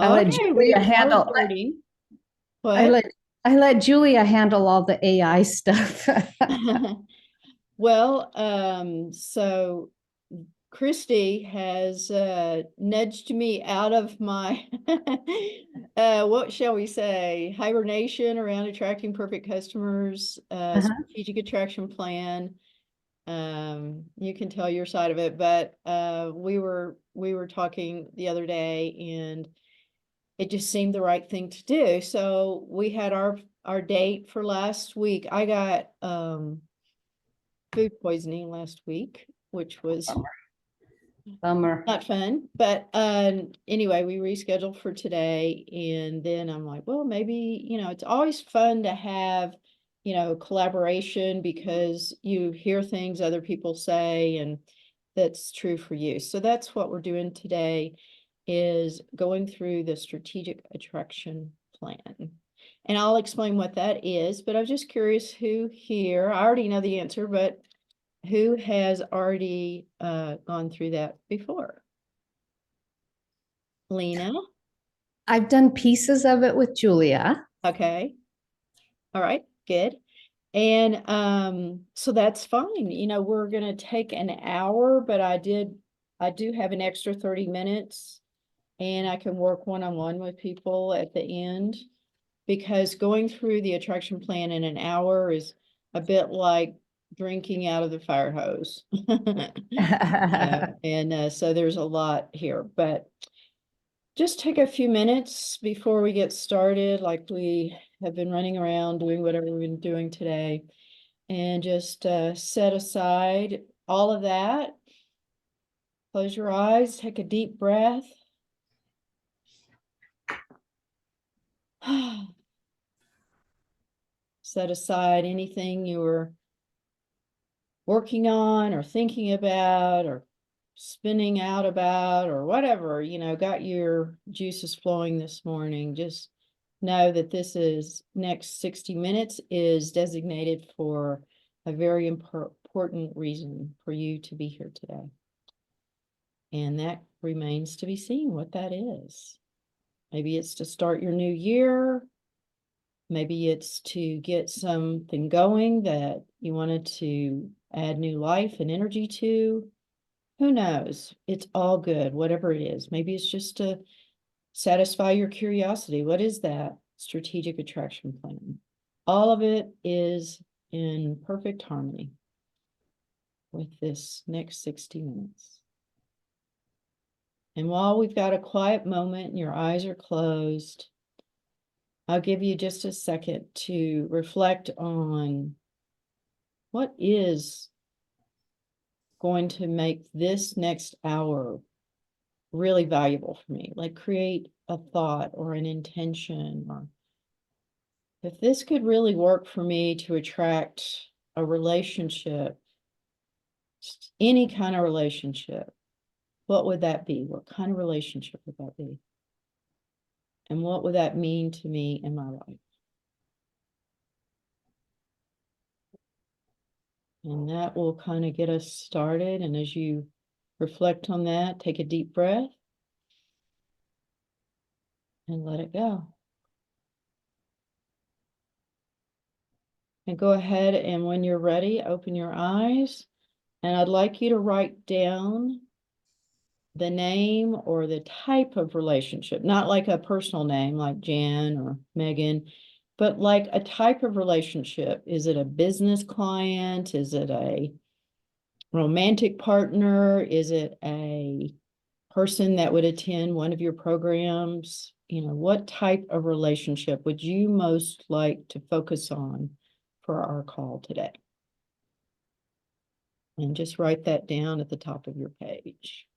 I let Okay, we Julia are handle. recording. I What? let I let Julia handle all the AI stuff. Well, so Christy has nudged me out of my what shall we say, hibernation around attracting perfect customers, Uh-huh. strategic attraction plan. You can tell your side of it, but we were talking the other day and it just seemed the right thing to do. So we had our date for last week. I got food poisoning last week, which was Bummer. not fun. But anyway, we rescheduled for today, and then I'm like, well, maybe, it's always fun to have, collaboration because you hear things other people say and that's true for you. So that's what we're doing today, is going through the strategic attraction plan. And I'll explain what that is, but I'm just curious who here, I already know the answer, but who has already gone through that before? Lena? I've done pieces of it with Julia. Okay. All right, good. And so that's fine. We're gonna take an hour, but I do have an extra 30 minutes and I can work one-on-one with people at the end, because going through the attraction plan in an hour is a bit like drinking out of the fire hose. And so there's a lot here, but just take a few minutes before we get started, like we have been running around doing whatever we've been doing today, and just set aside all of that. Close your eyes, take a deep breath. Set aside anything you were working on or thinking about or spinning out about or whatever, got your juices flowing this morning. Just know that this is next 60 minutes is designated for a very important reason for you to be here today. And that remains to be seen what that is. Maybe it's to start your new year. Maybe it's to get something going that you wanted to add new life and energy to. Who knows? It's all good, whatever it is. Maybe it's just to satisfy your curiosity. What is that strategic attraction plan? All of it is in perfect harmony with this next 60 minutes. And while we've got a quiet moment and your eyes are closed, I'll give you just a second to reflect on what is going to make this next hour really valuable for me. Like, create a thought or an intention, or if this could really work for me to attract a relationship, any kind of relationship, what would that be? What kind of relationship would that be? And what would that mean to me in my life? And that will kind of get us started. And as you reflect on that, take a deep breath and let it go. And go ahead, and when you're ready, open your eyes. And I'd like you to write down the name or the type of relationship, not like a personal name like Jan or Megan, but like a type of relationship. Is it a business client? Is it a romantic partner? Is it a person that would attend one of your programs? What type of relationship would you most like to focus on for our call today? And just write that down at the top of your page.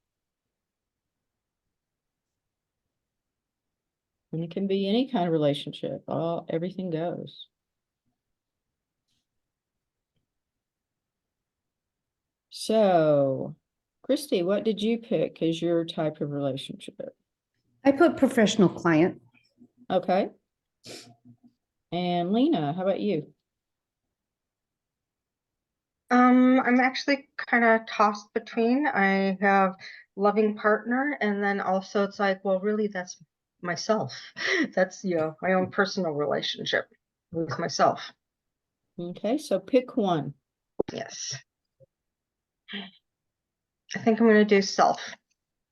And it can be any kind of relationship. Everything goes. So, Christy, what did you pick as your type of relationship? I put professional client. Okay. And Lena, how about you? I'm actually kind of tossed between. I have loving partner, and then also it's like, well, really, that's myself. That's, my own personal relationship with myself. Okay, so pick one. Yes. I think I'm going to do self.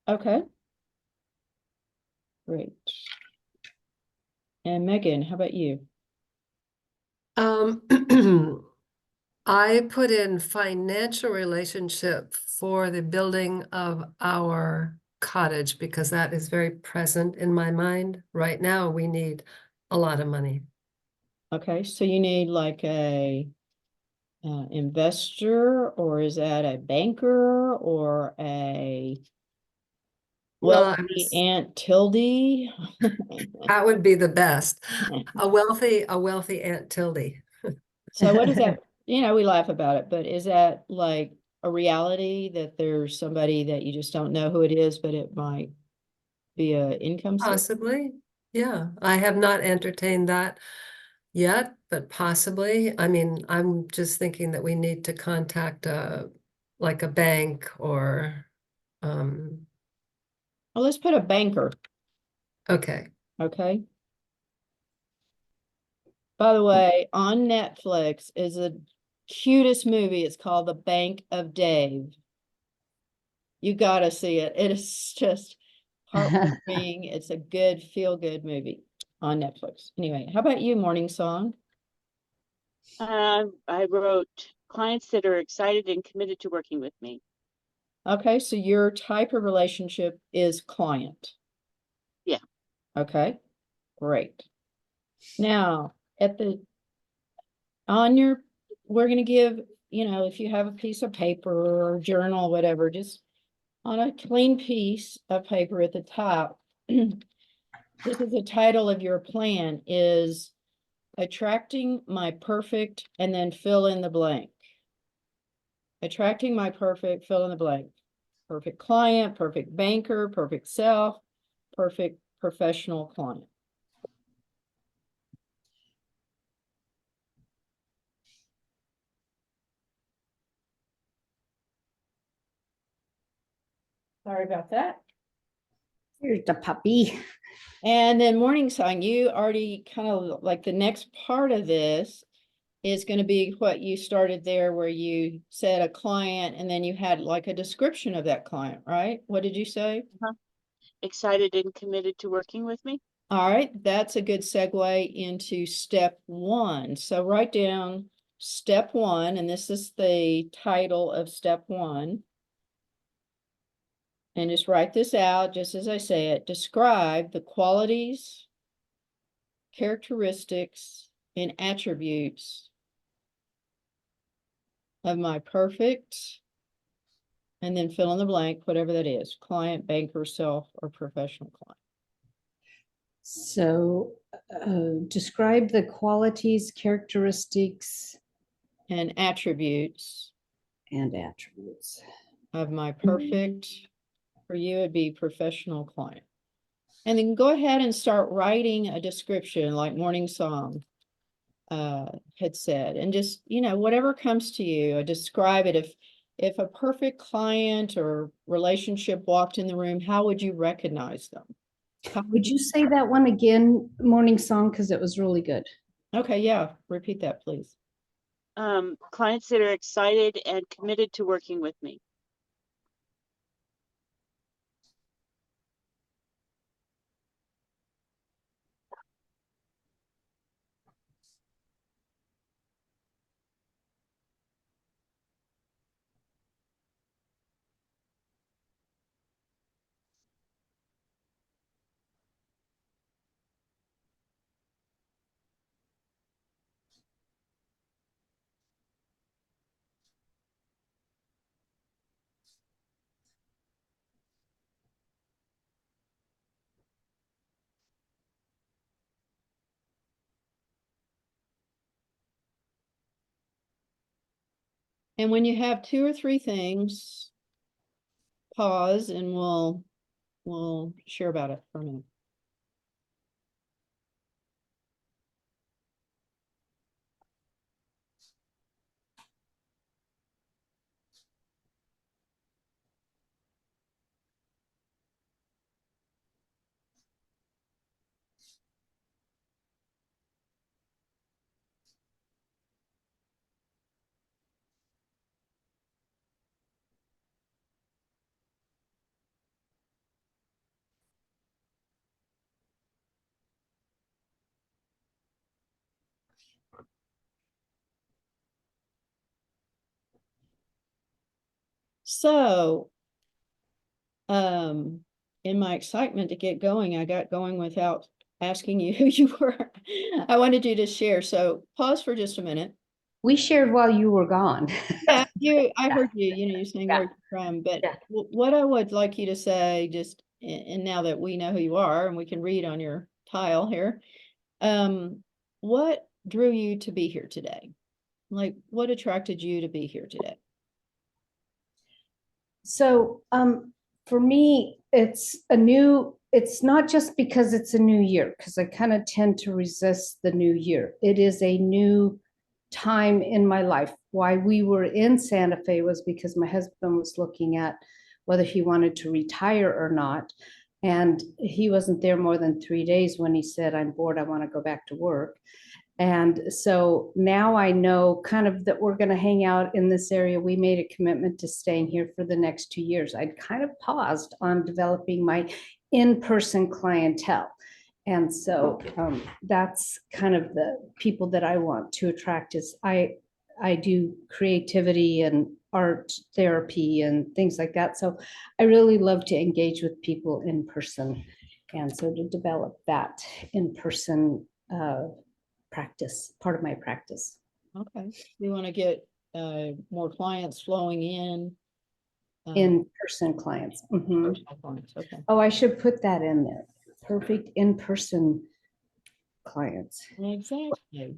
Okay. Great. And Megan, how about you? Um, I put in financial relationship for the building of our cottage because that is very present in my mind. Right now, we need a lot of money. Okay, so you need like a investor, or is that a banker or a Well, I wealthy was- Aunt Tildy? that would be the best. A wealthy Aunt Tildy. So what is that? We laugh about it, but is that like a reality that there's somebody that you just don't know who it is, but it might be a income source? Possibly, yeah. I have not entertained that yet, but possibly. I mean, I'm just thinking that we need to contact like a bank or Well, let's put a banker, okay. okay? By the way, on Netflix is the cutest movie. It's called The Bank of Dave. You gotta see it. It is just heartwarming. It's a good, feel-good movie on Netflix. Anyway, how about you, Morning Song? I wrote clients that are excited and committed to working with me. Okay, so your type of relationship is client. Yeah. Okay, great. Now, we're gonna give, if you have a piece of paper or journal, whatever, just on a clean piece of paper at the top. This is the title of your plan is attracting my perfect, and then fill in the blank. Attracting my perfect, fill in the blank. Perfect client, perfect banker, perfect self, perfect professional client. Sorry about that. Here's the puppy. And then Morning Song, you already kind of like the next part of this is going to be what you started there where you said a client and then you had like a description of that client, right? What did you say? Excited and committed to working with me. All right, that's a good segue into step one. So write down step one, and this is the title of step one. And just write this out, just as I say it. Describe the qualities, characteristics, and attributes of my perfect, and then fill in the blank, whatever that is, client, banker, self, or professional client. So describe the qualities, characteristics, And attributes and attributes. of my perfect, for you, it'd be professional client. And then go ahead and start writing a description like Morning Song had said, and just, whatever comes to you, describe it. If a perfect client or relationship walked in the room, how would you recognize them? Would you say that one again, Morning Song, because it was really good. Okay, yeah, repeat that, please. Clients that are excited and committed to working with me. And when you have two or three things, pause and we'll share about it for a minute. So, in my excitement to get going, I got going without asking you who you were. I wanted you to share. So pause for just a minute. We shared while you were gone. Yeah, I heard you, you're saying where you're from, but Yeah. what I would like you to say, just, and now that we know who you are and we can read on your tile here, what drew you to be here today? Like, what attracted you to be here today? So, for me, it's not just because it's a new year, because I kind of tend to resist the new year. It is a new time in my life. Why we were in Santa Fe was because my husband was looking at whether he wanted to retire or not. And he wasn't there more than 3 days when he said, I'm bored, I want to go back to work. And so now I know kind of that we're going to hang out in this area. We made a commitment to staying here for the next 2 years. I'd kind of paused on developing my in-person clientele. And so that's kind of the people that I want to attract is I do creativity and art therapy and things like that. So I really love to engage with people in person. And so to develop that in-person practice, part of my practice. Okay, we want to get more clients flowing in. In-person clients. Mhm. Personal clients, okay. Oh, I should put that in there. Perfect in-person clients. Exactly.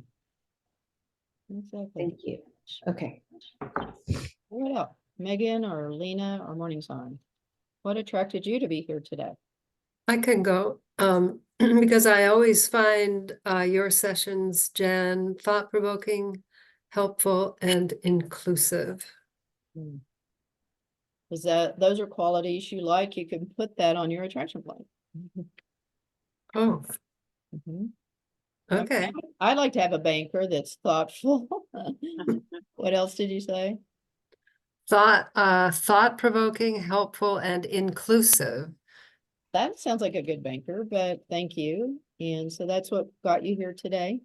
Exactly. Thank you. Okay. What else? Megan or Lena or Morning Sun? What attracted you to be here today? I can go, because I always find your sessions, Jan, thought-provoking, helpful, and inclusive. Is that, those are qualities you like, you can put that on your attraction plan. Oh, Mhm. okay. I'd like to have a banker that's thoughtful. What else did you say? Thought-provoking, helpful, and inclusive. That sounds like a good banker, but thank you. And so that's what got you here today.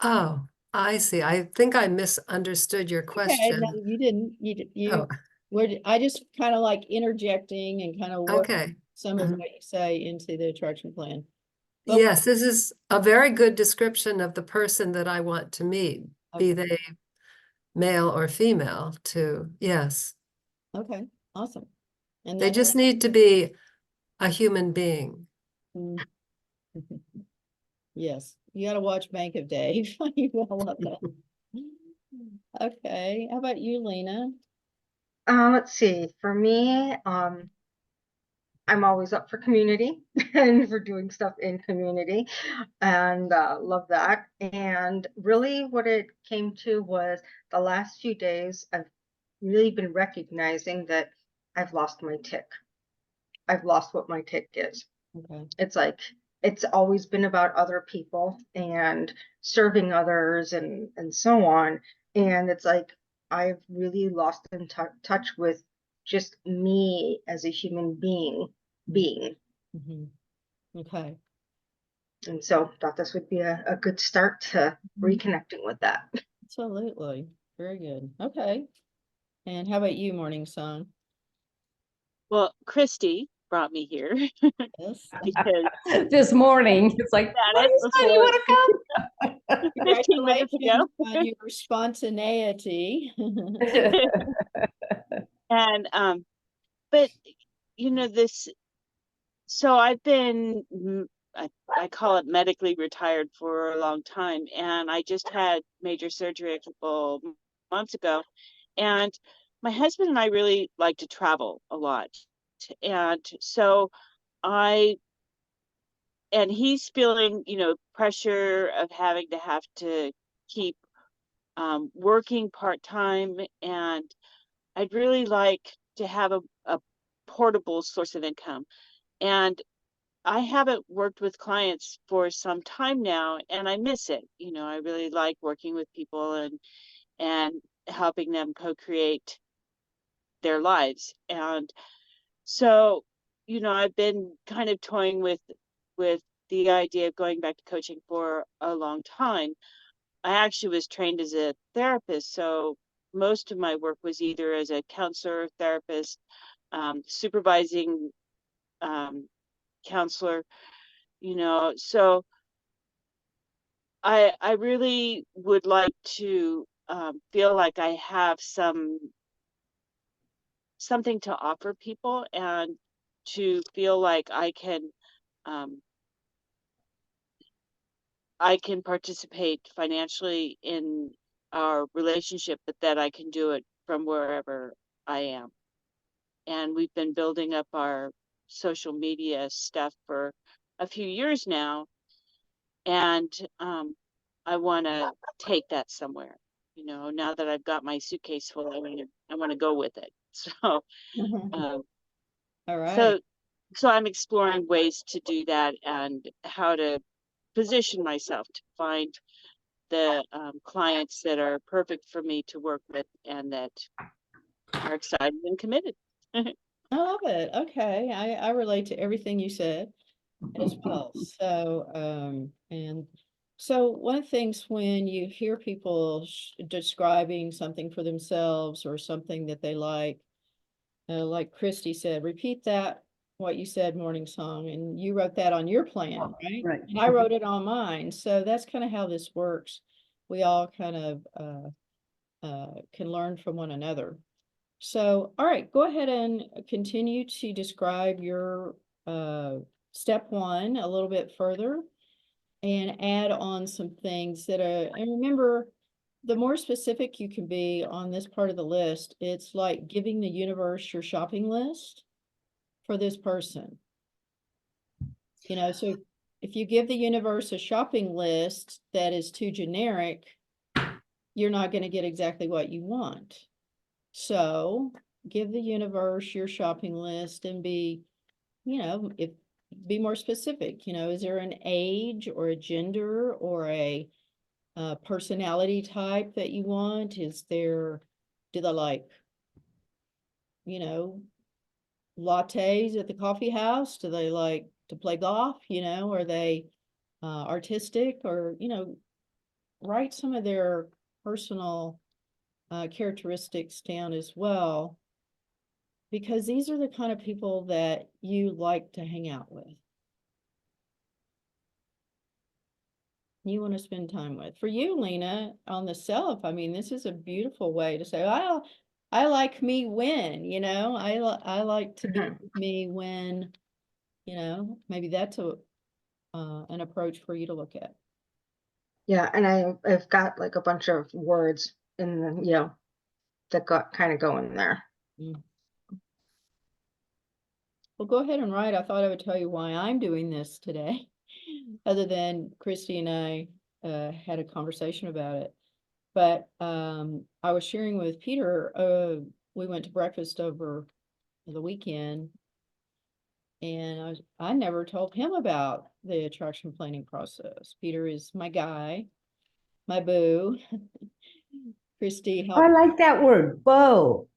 Oh, I see. I think I misunderstood your Okay, question. no, you didn't, Oh, I just kind of like interjecting and kind of work okay. some of Mhm. what you say into the attraction plan. But Yes, this is a very good description of the person that I want to meet, be Okay. they male or female, too. Yes, Okay, awesome. And they that's just need to be a human being. Mm. Yes, you gotta watch Bank of Dave. You will love that. Okay, how about you, Lena? Let's see, for me, I'm always up for community and for doing stuff in community and love that. And really what it came to was the last few days, I've really been recognizing that I've lost my tick. I've lost what my tick is. Okay. It's like, it's always been about other people and serving others and so on. And it's like, I've really lost in touch with just me as a human being. Mhm. Okay, And so thought this would be a good start to reconnecting with that. absolutely. Very good. Okay. And how about you, Morning Sun? Well, Christy brought me here Yes. because This morning, it's like, Got it "Morning, son, you want to come?" 15 minutes ago. Congratulations on your spontaneity. And but you know this, so I've been I call it medically retired for a long time, and I just had major surgery a couple months ago, and my husband and I really like to travel a lot, and so I and he's feeling, pressure of having to have to keep working part-time, and I'd really like to have a portable source of income. And I haven't worked with clients for some time now, and I miss it. I really like working with people and helping them co-create their lives. And so, I've been kind of toying with the idea of going back to coaching for a long time. I actually was trained as a therapist, so most of my work was either as a counselor, therapist, supervising counselor, so I really would like to feel like I have something to offer people, and to feel like um, I can participate financially in our relationship, but that I can do it from wherever I am. And we've been building up our social media stuff for a few years now, and I want to take that somewhere. Now that I've got my suitcase full, I want to go with it. So, um, All right. so, so I'm exploring ways to do that, and how to position myself to find the clients that are perfect for me to work with, and that are excited and committed. I love it. Okay. I relate to everything you said as well. So, and so one of the things when you hear people describing something for themselves or something that they like Christy said, repeat that, what you said, Morning Song, and you wrote that on your plan, right? Right. And I wrote it on mine. So that's kind of how this works. We all kind of can learn from one another. So, all right, go ahead and continue to describe your step one a little bit further, and add on some things that are, and remember, the more specific you can be on this part of the list, it's like giving the universe your shopping list for this person. So if you give the universe a shopping list that is too generic, you're not going to get exactly what you want. So give the universe your shopping list and be more specific. Is there an age or a gender or a personality type that you want? Do they like, lattes at the coffee house? Do they like to play golf? Are they artistic, or, write some of their personal characteristics down as well, because these are the kind of people that you like to hang out with. You want to spend time with. For you, Lena, on the self, I mean, this is a beautiful way to say, well, I like me when, I like to be with me when, maybe that's an approach for you to look at. Yeah, and I've got like a bunch of words in the, that got kind of going there. Well, go ahead and write. I thought I would tell you why I'm doing this today, other than Christy and I had a conversation about it. But I was sharing with Peter, we went to breakfast over the weekend, and I never told him about the attraction planning process. Peter is my guy, my boo. Christy I helped like that word, beau.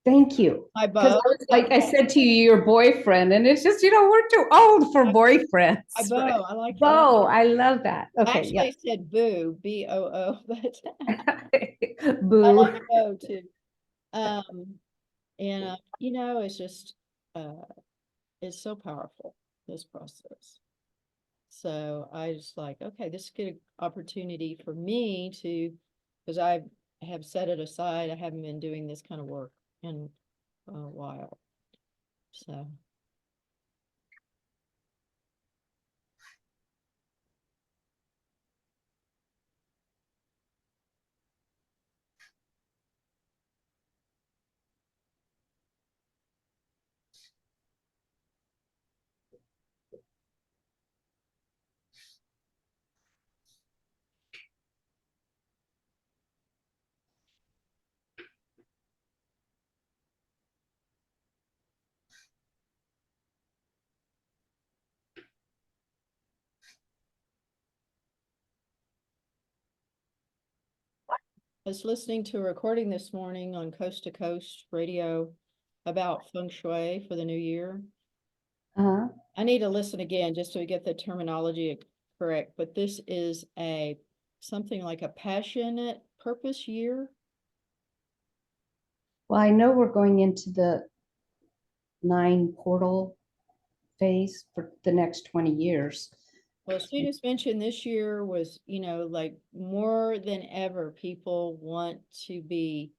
Thank you. my Because beau. like I said to you, your boyfriend, and it's just, we're too old for boyfriends. My beau. I like Beau, I love that. I Okay, actually said boo, B-O-O, but yeah. I Boo. like beau too. And it's just it's so powerful, this process. So I just like, okay, this is a good opportunity for me to, because I have set it aside. I haven't been doing this kind of work in a while. So. I was listening to a recording this morning on Coast to Coast radio about feng shui for the new year. Uh-huh. I need to listen again just to get the terminology correct, but this is something like a passionate purpose year. Well, I know we're going into the 9 portal phase for the next 20 years. Well, she just mentioned this year was, like more than ever, people want to be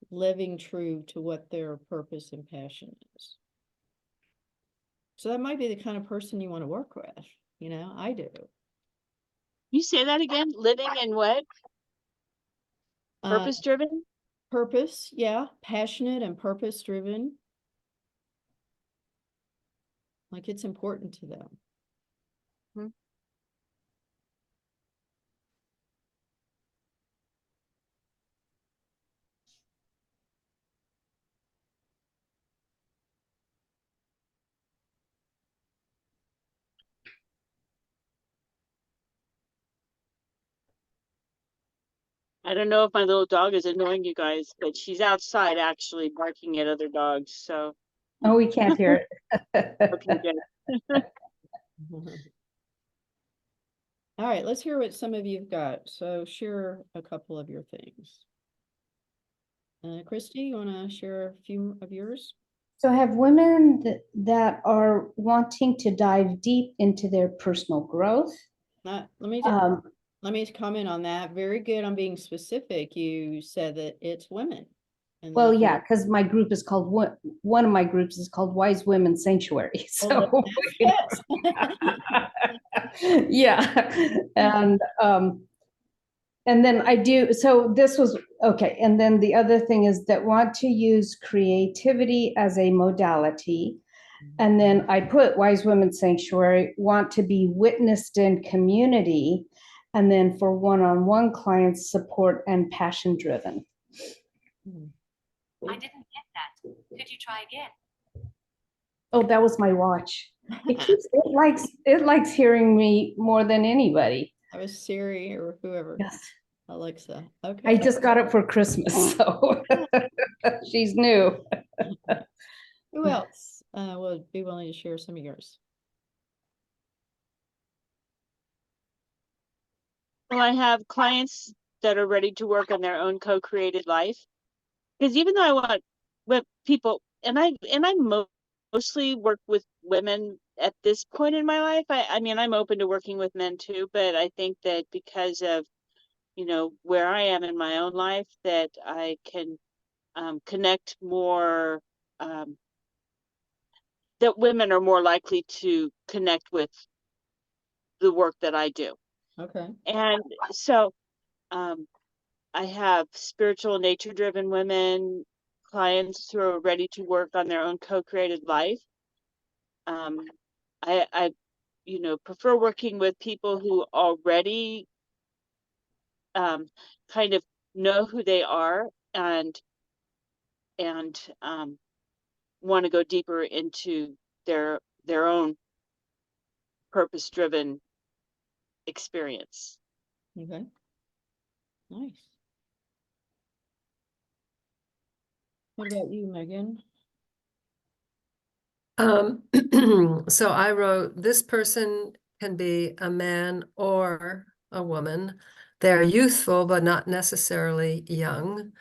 living true to what their purpose and passion is. So that might be the kind of person you want to work with, I do. You say that again? Living in what? Purpose driven? Purpose, yeah, passionate and purpose driven. Like it's important to them. I don't know if my little dog is annoying you guys, but she's outside actually barking at other dogs. So, Oh, we can't hear it. okay, good. All right, let's hear what some of you've got. So share a couple of your things. Christy, you want to share a few of yours? So I have women that are wanting to dive deep into their personal growth. Let me comment on that. Very good on being specific. You said that it's women. And Well, that- yeah, because my group is called, one of my groups is called Wise Women Sanctuary. Well, So, that's it. yeah. And then I do, so this was, okay. And then the other thing is that want to use creativity as a modality. And then I put Wise Women Sanctuary, want to be witnessed in community. And then for one-on-one clients, support and passion driven. I didn't get that. Could you try again? Oh, that was my watch. It likes hearing me more than anybody. I was Siri or whoever. Yes. Alexa. I Okay. just got it for Christmas, so she's new. Who else would be willing to share some of yours? Well, I have clients that are ready to work on their own co-created life. Because even though I want with people, and I mostly work with women at this point in my life. I mean, I'm open to working with men too, but I think that because of, where I am in my own life, that I can connect more, that women are more likely to connect with the work that I do. Okay. And so I have spiritual, nature-driven women, clients who are ready to work on their own co-created life. I prefer working with people who already kind of know who they are and want to go deeper into their own purpose-driven experience. Okay. Nice. What about you, Megan? So I wrote, this person can be a man or a woman. They're youthful, but not necessarily young.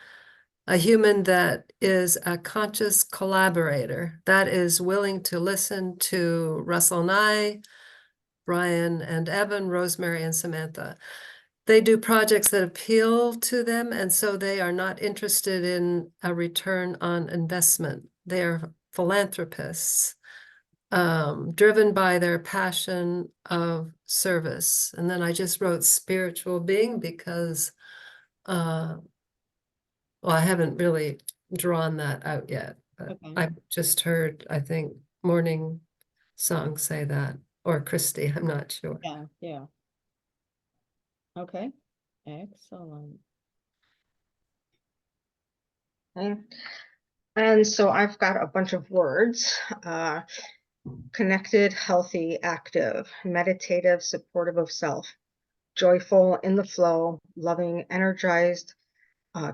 A human that is a conscious collaborator, that is willing to listen to Russell and I, Brian and Evan, Rosemary and Samantha. They do projects that appeal to them, and so they are not interested in a return on investment. They are philanthropists, driven by their passion of service. And then I just wrote spiritual being because, well, I haven't really drawn that out yet, but Okay. I just heard, I think, Morning Song say that, or Christy, I'm not sure. Yeah, yeah. Okay. Excellent. Okay. And so I've got a bunch of words, connected, healthy, active, meditative, supportive of self, joyful, in the flow, loving, energized,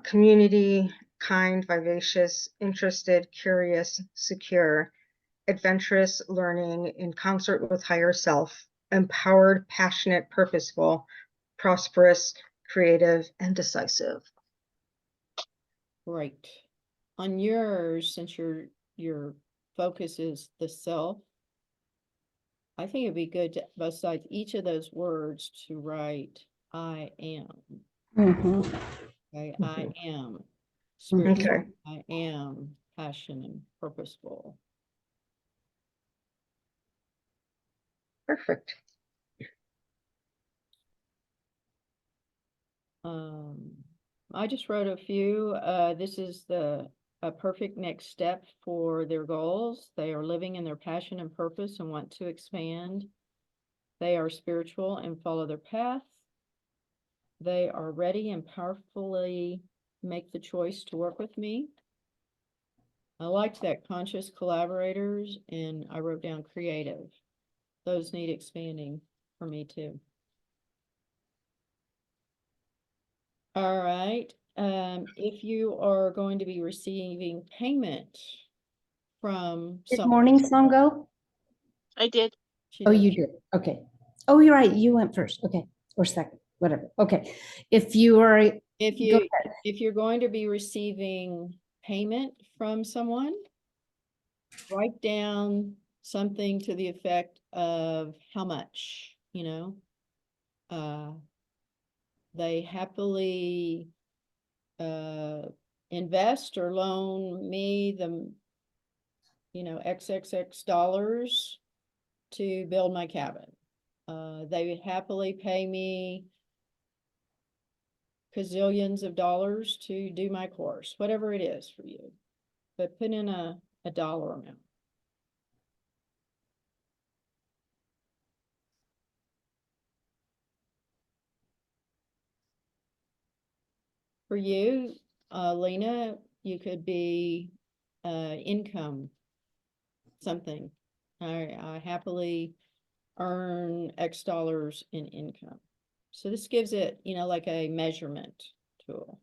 community, kind, vivacious, interested, curious, secure, adventurous, learning, in concert with higher self, empowered, passionate, purposeful, prosperous, creative, and decisive. Great. on yours, since your focus is the self, I think it'd be good to, besides each of those words, to write I am. Mhm. Okay, I am Okay. spiritual. I am passionate and purposeful. Perfect. I just wrote a few. This is a perfect next step for their goals. They are living in their passion and purpose and want to expand. They are spiritual and follow their path. They are ready and powerfully make the choice to work with me. I liked that conscious collaborators, and I wrote down creative. Those need expanding for me too. All right, if you are going to be receiving payment from Did some. Morning Song go? I did. She Oh, did. you did. Okay. Oh, you're right. You went first. Okay. Or second, whatever. Okay. If you are, If go you, ahead. if you're going to be receiving payment from someone, write down something to the effect of how much, you know? They happily invest or loan me the, XXX dollars to build my cabin. They would happily pay me gazillions of dollars to do my course, whatever it is for you. But put in a dollar amount. For you, Lena, you could be income something. I happily earn X dollars in income. So this gives it, like a measurement tool.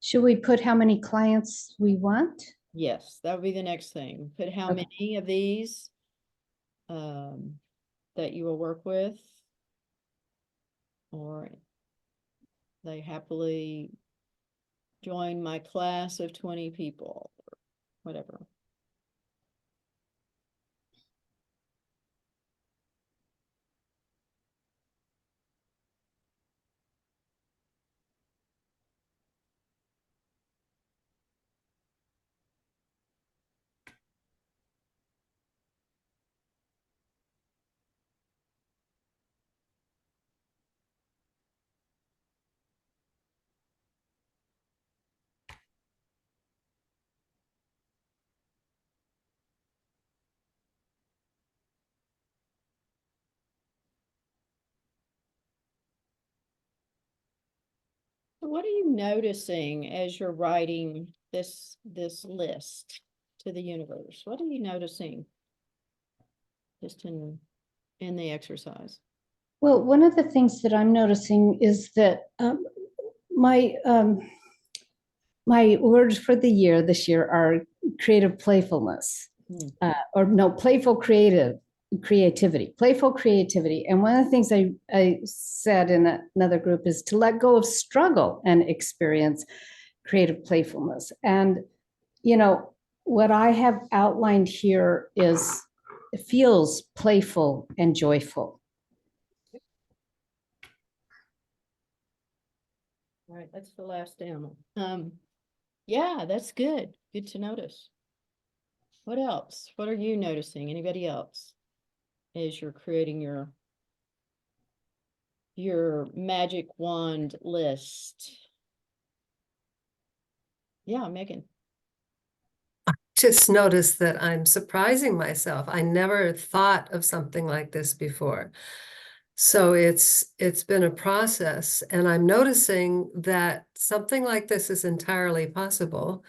Should we put how many clients we want? Yes, that would be the next thing. Put how Okay. many of these that you will work with, or they happily join my class of 20 people, or whatever. What are you noticing as you're writing this list to the universe? What are you noticing just in the exercise? Well, one of the things that I'm noticing is that my my words for the year this year are creative playfulness, or no, playful creativity. And one of the things I said in another group is to let go of struggle and experience creative playfulness. And, what I have outlined here is it feels playful and joyful. All right, that's the last animal. Yeah, that's good. Good to notice. What else? What are you noticing? Anybody else? As you're creating your magic wand list. Yeah, Megan. Just noticed that I'm surprising myself. I never thought of something like this before. So it's been a process, and I'm noticing that something like this is entirely possible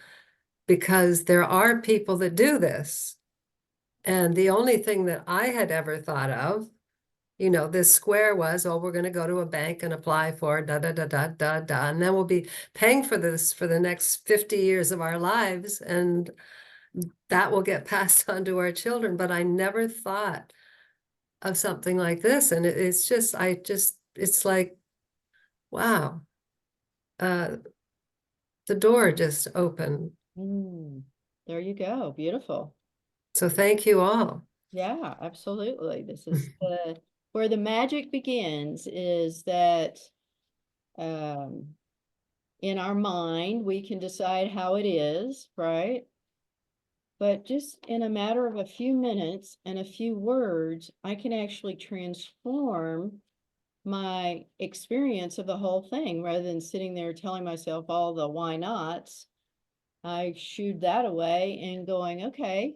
because there are people that do this. And the only thing that I had ever thought of, this square was, oh, we're going to go to a bank and apply for da da da da da da, and then we'll be paying for this for the next 50 years of our lives, and that will get passed on to our children. But I never thought of something like this, and it's just, it's like, wow. the door just opened. There you go. Beautiful. So thank you all. Yeah, absolutely. This is where the magic begins, is that in our mind, we can decide how it is, right? But just in a matter of a few minutes and a few words, I can actually transform my experience of the whole thing rather than sitting there telling myself all the why nots. I shooed that away and going, okay,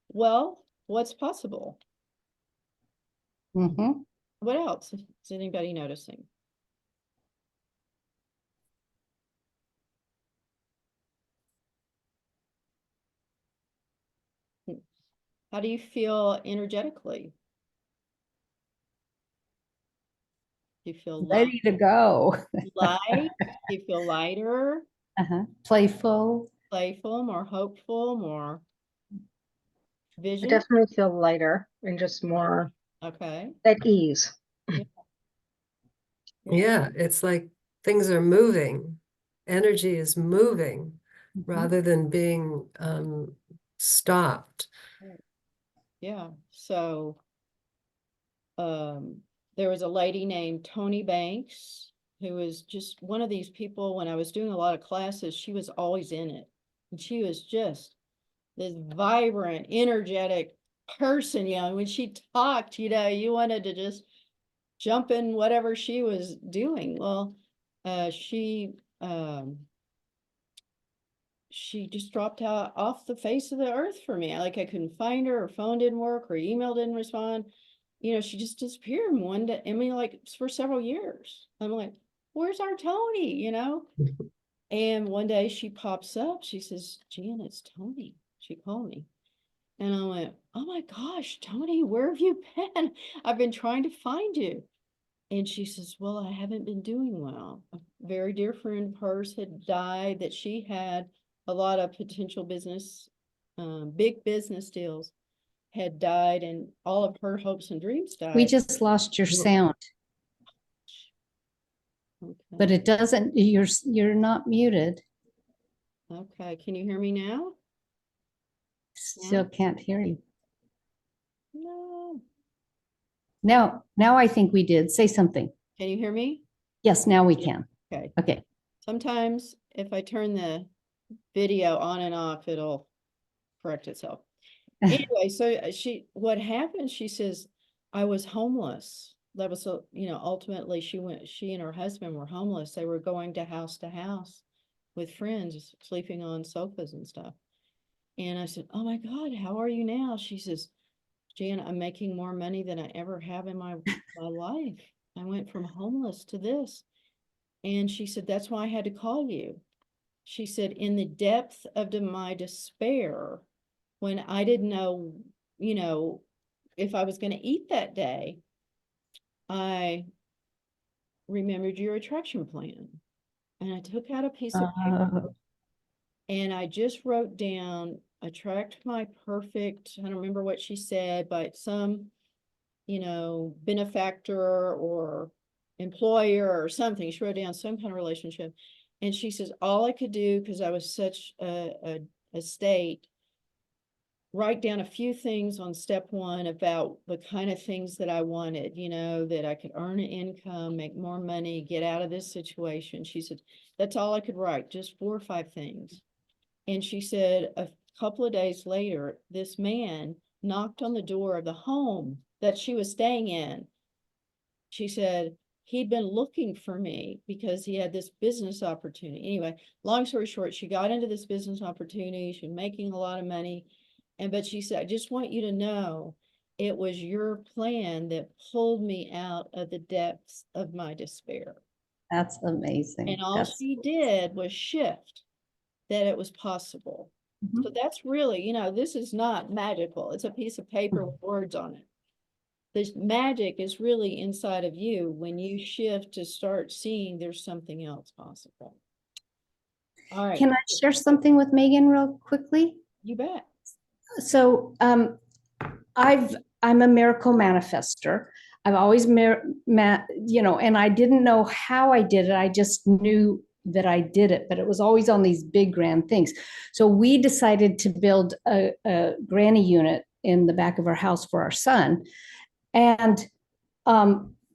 well, what's possible? Mhm. What else is anybody noticing? How do you feel energetically? Do you feel Ready to go. light? Do you feel lighter, Playful. playful, more hopeful, more I vision? definitely feel lighter and just more Okay. at ease. Yeah, it's like things are moving. Energy is moving Mhm. rather than being stopped. Yeah. So there was a lady named Tony Banks who was just one of these people. When I was doing a lot of classes, she was always in it. And she was just this vibrant, energetic person, you know, and when she talked, you know, you wanted to just jump in whatever she was doing. Well, she just dropped out off the face of the earth for me. Like I couldn't find her, her phone didn't work, her email didn't respond. You know, she just disappeared in one day. I mean, like for several years. I'm like, where's our Tony? You know? And one day she pops up. She says, Jan, it's Tony. She called me. And I went, oh my gosh, Tony, where have you been? I've been trying to find you. And she says, well, I haven't been doing well. A very dear friend of hers had died, that she had a lot of potential business, big business deals had died, and all of her hopes and dreams We died. just lost your sound, but Okay. it doesn't, you're not muted. Okay. Can you hear me now? Still can't hear you. No. Now I think we did. Say something. Can you hear me? Yes, now we can. Okay. Okay. Sometimes if I turn the video on and off, it'll correct itself. Anyway, so what happened, she says, I was homeless. That was, ultimately she and her husband were homeless. They were going to house with friends, sleeping on sofas and stuff. And I said, oh my God, how are you now? She says, Jan, I'm making more money than I ever have in my life. I went from homeless to this. And she said, that's why I had to call you. She said, in the depth of my despair, when I didn't know, if I was going to eat that day, I remembered your attraction plan. And I took out a piece of paper and I just wrote down, attract my perfect, I don't remember what she said, but some, benefactor or employer or something. She wrote down some kind of relationship. And she says, all I could do, because I was such a state, write down a few things on step one about the kind of things that I wanted, that I could earn an income, make more money, get out of this situation. She said, that's all I could write, just 4 or 5 things. And she said, a couple of days later, this man knocked on the door of the home that she was staying in. She said, he'd been looking for me because he had this business opportunity. Anyway, long story short, she got into this business opportunity. She's making a lot of money. But she said, I just want you to know it was your plan that pulled me out of the depths of my despair. That's amazing. And all she did was shift that it was possible. Mhm. So that's really, this is not magical. It's a piece of paper with words on it. This magic is really inside of you when you shift to start seeing there's something else possible. All right. Can I share something with Megan real quickly? You bet. So I'm a miracle manifester. I've always and I didn't know how I did it. I just knew that I did it, but it was always on these big grand things. So we decided to build a granny unit in the back of our house for our son. And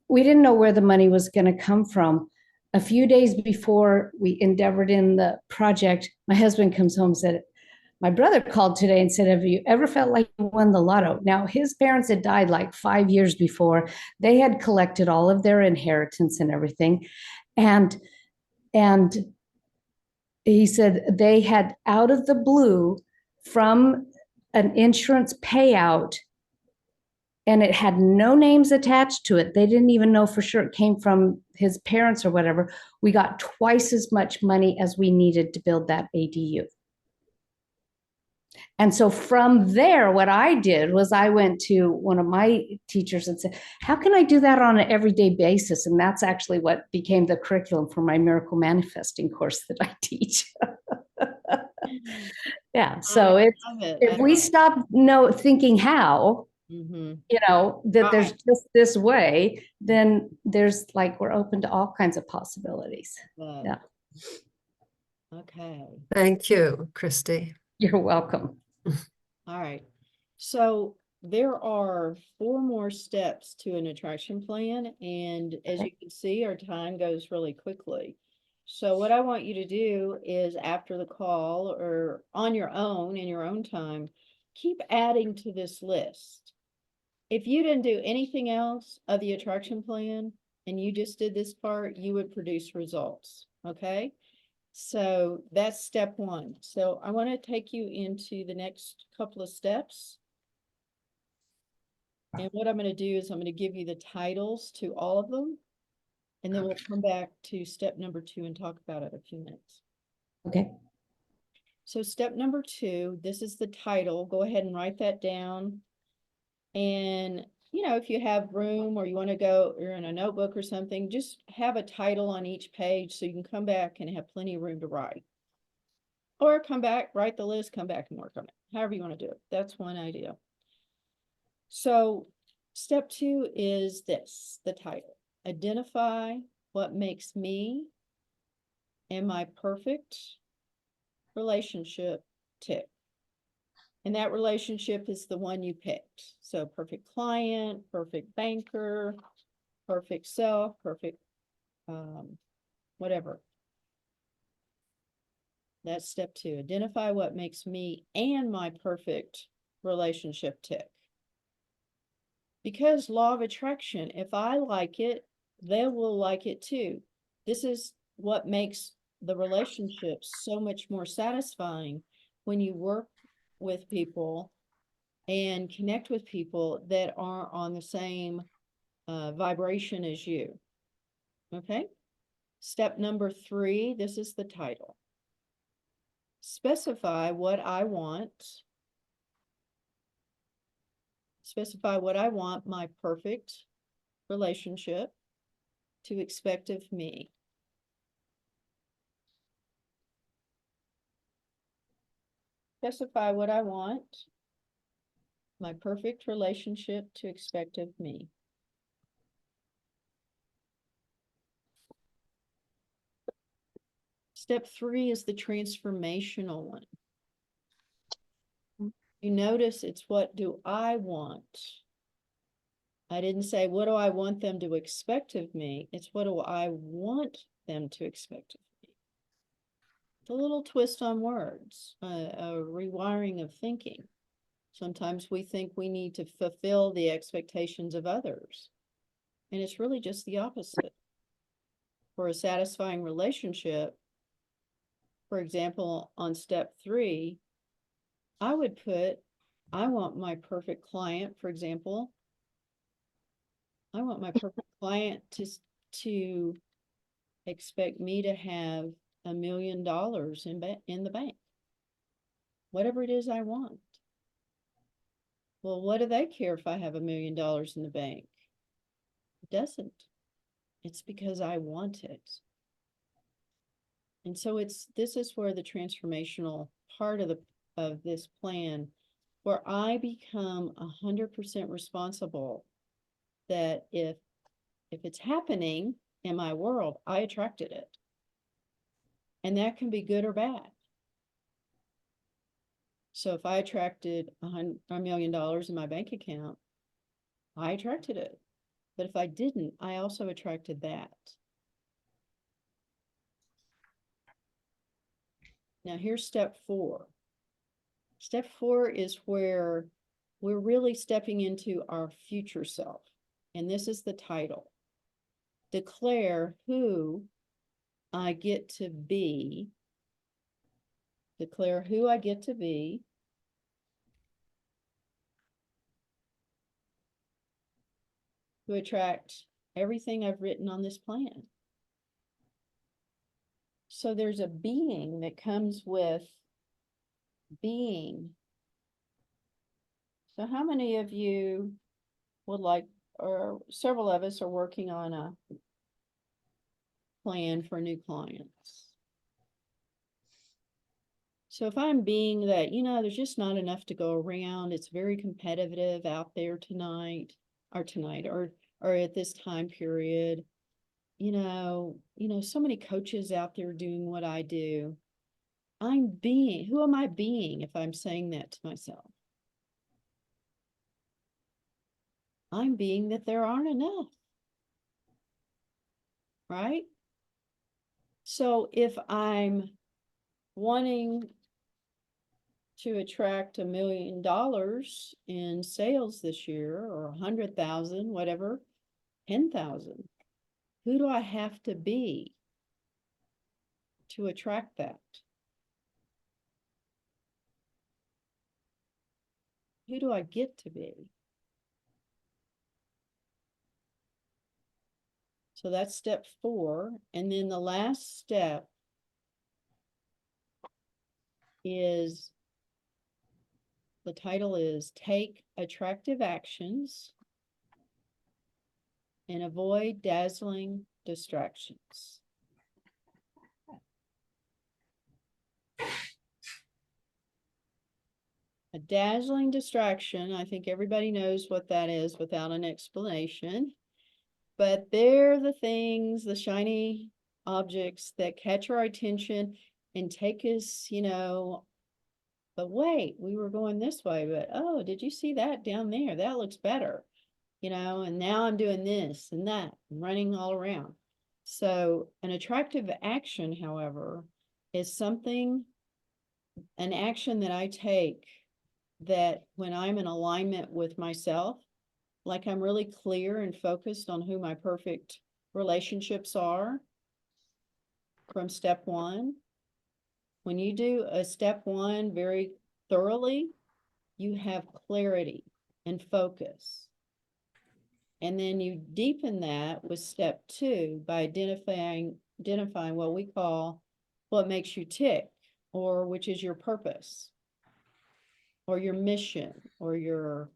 we didn't know where the money was going to come from. A few days before we endeavored in the project, my husband comes home and said, my brother called today and said, have you ever felt like you won the lotto? Now, his parents had died like 5 years before. They had collected all of their inheritance and everything. And he said they had, out of the blue, from an insurance payout, and it had no names attached to it. They didn't even know for sure it came from his parents or whatever. We got twice as much money as we needed to build that ADU. And so from there, what I did was I went to one of my teachers and said, how can I do that on an everyday basis? And that's actually what became the curriculum for my miracle manifesting course that I teach. Yeah. So I it's, love it. if we stop thinking how, Mhm. that there's Right. just this way, then there's like, we're open to all kinds of possibilities. Love. Yeah. Okay. Thank you, Christy. You're welcome. All right. So there are 4 more steps to an attraction plan. And as you can see, our time goes really quickly. So what I want you to do is after the call or on your own, in your own time, keep adding to this list. If you didn't do anything else of the attraction plan and you just did this part, you would produce results. Okay. So that's step 1. So I want to take you into the next couple of steps. And what I'm going to do is I'm going to give you the titles to all of them. And then we'll come back to step number 2 and talk about it in a few minutes. Okay. So step number 2, this is the title. Go ahead and write that down. And, if you have room or you want to go, you're in a notebook or something, just have a title on each page so you can come back and have plenty of room to write. Or come back, write the list, come back and work on it. However you want to do it. That's one idea. So step 2 is this, the title. Identify what makes me and my perfect relationship tick. And that relationship is the one you picked. So perfect client, perfect banker, perfect self, perfect whatever. That's step 2. Identify what makes me and my perfect relationship tick. Because law of attraction, if I like it, they will like it too. This is what makes the relationship so much more satisfying when you work with people and connect with people that are on the same vibration as you. Okay. Step number 3, this is the title. Specify what I want. Specify what I want my perfect relationship to expect of me. Specify what I want my perfect relationship to expect of me. Step 3 is the transformational one. You notice it's what do I want? I didn't say, what do I want them to expect of me? It's what do I want them to expect of me? It's a little twist on words, a rewiring of thinking. Sometimes we think we need to fulfill the expectations of others. And it's really just the opposite. For a satisfying relationship, for example, on step 3, I would put, I want my perfect client, for example. I want my perfect client to expect me to have $1 million in the bank. Whatever it is I want. Well, what do they care if I have $1 million in the bank? It doesn't. It's because I want it. And so this is where the transformational part of this plan, where I become 100% responsible that if it's happening in my world, I attracted it. And that can be good or bad. So if I attracted $1 million in my bank account, I attracted it. But if I didn't, I also attracted that. Now here's step 4. Step 4 is where we're really stepping into our future self. And this is the title. Declare who I get to be. Declare who I get to be. To attract everything I've written on this plan. So there's a being that comes with being. So how many of you would like, or several of us are working on a plan for new clients? So if I'm being that, there's just not enough to go around, it's very competitive out there tonight, or at this time period, so many coaches out there doing what I do. Who am I being if I'm saying that to myself? I'm being that there aren't enough, right? So if I'm wanting to attract $1 million in sales this year, or 100,000, whatever, 10,000, who do I have to be to attract that? Who do I get to be? So that's step 4. And then the last step is, the title is Take Attractive Actions and Avoid Dazzling Distractions. A dazzling distraction, I think everybody knows what that is without an explanation. But they're the things, the shiny objects that catch our attention and take us, but wait, we were going this way, but oh, did you see that down there? That looks better, and now I'm doing this and that, and running all around. So an attractive action, however, is an action that I take that when I'm in alignment with myself, like I'm really clear and focused on who my perfect relationships are from step 1. When you do a step 1 very thoroughly, you have clarity and focus. And then you deepen that with step 2 by identifying what we call what makes you tick, or which is your purpose, or your mission, or your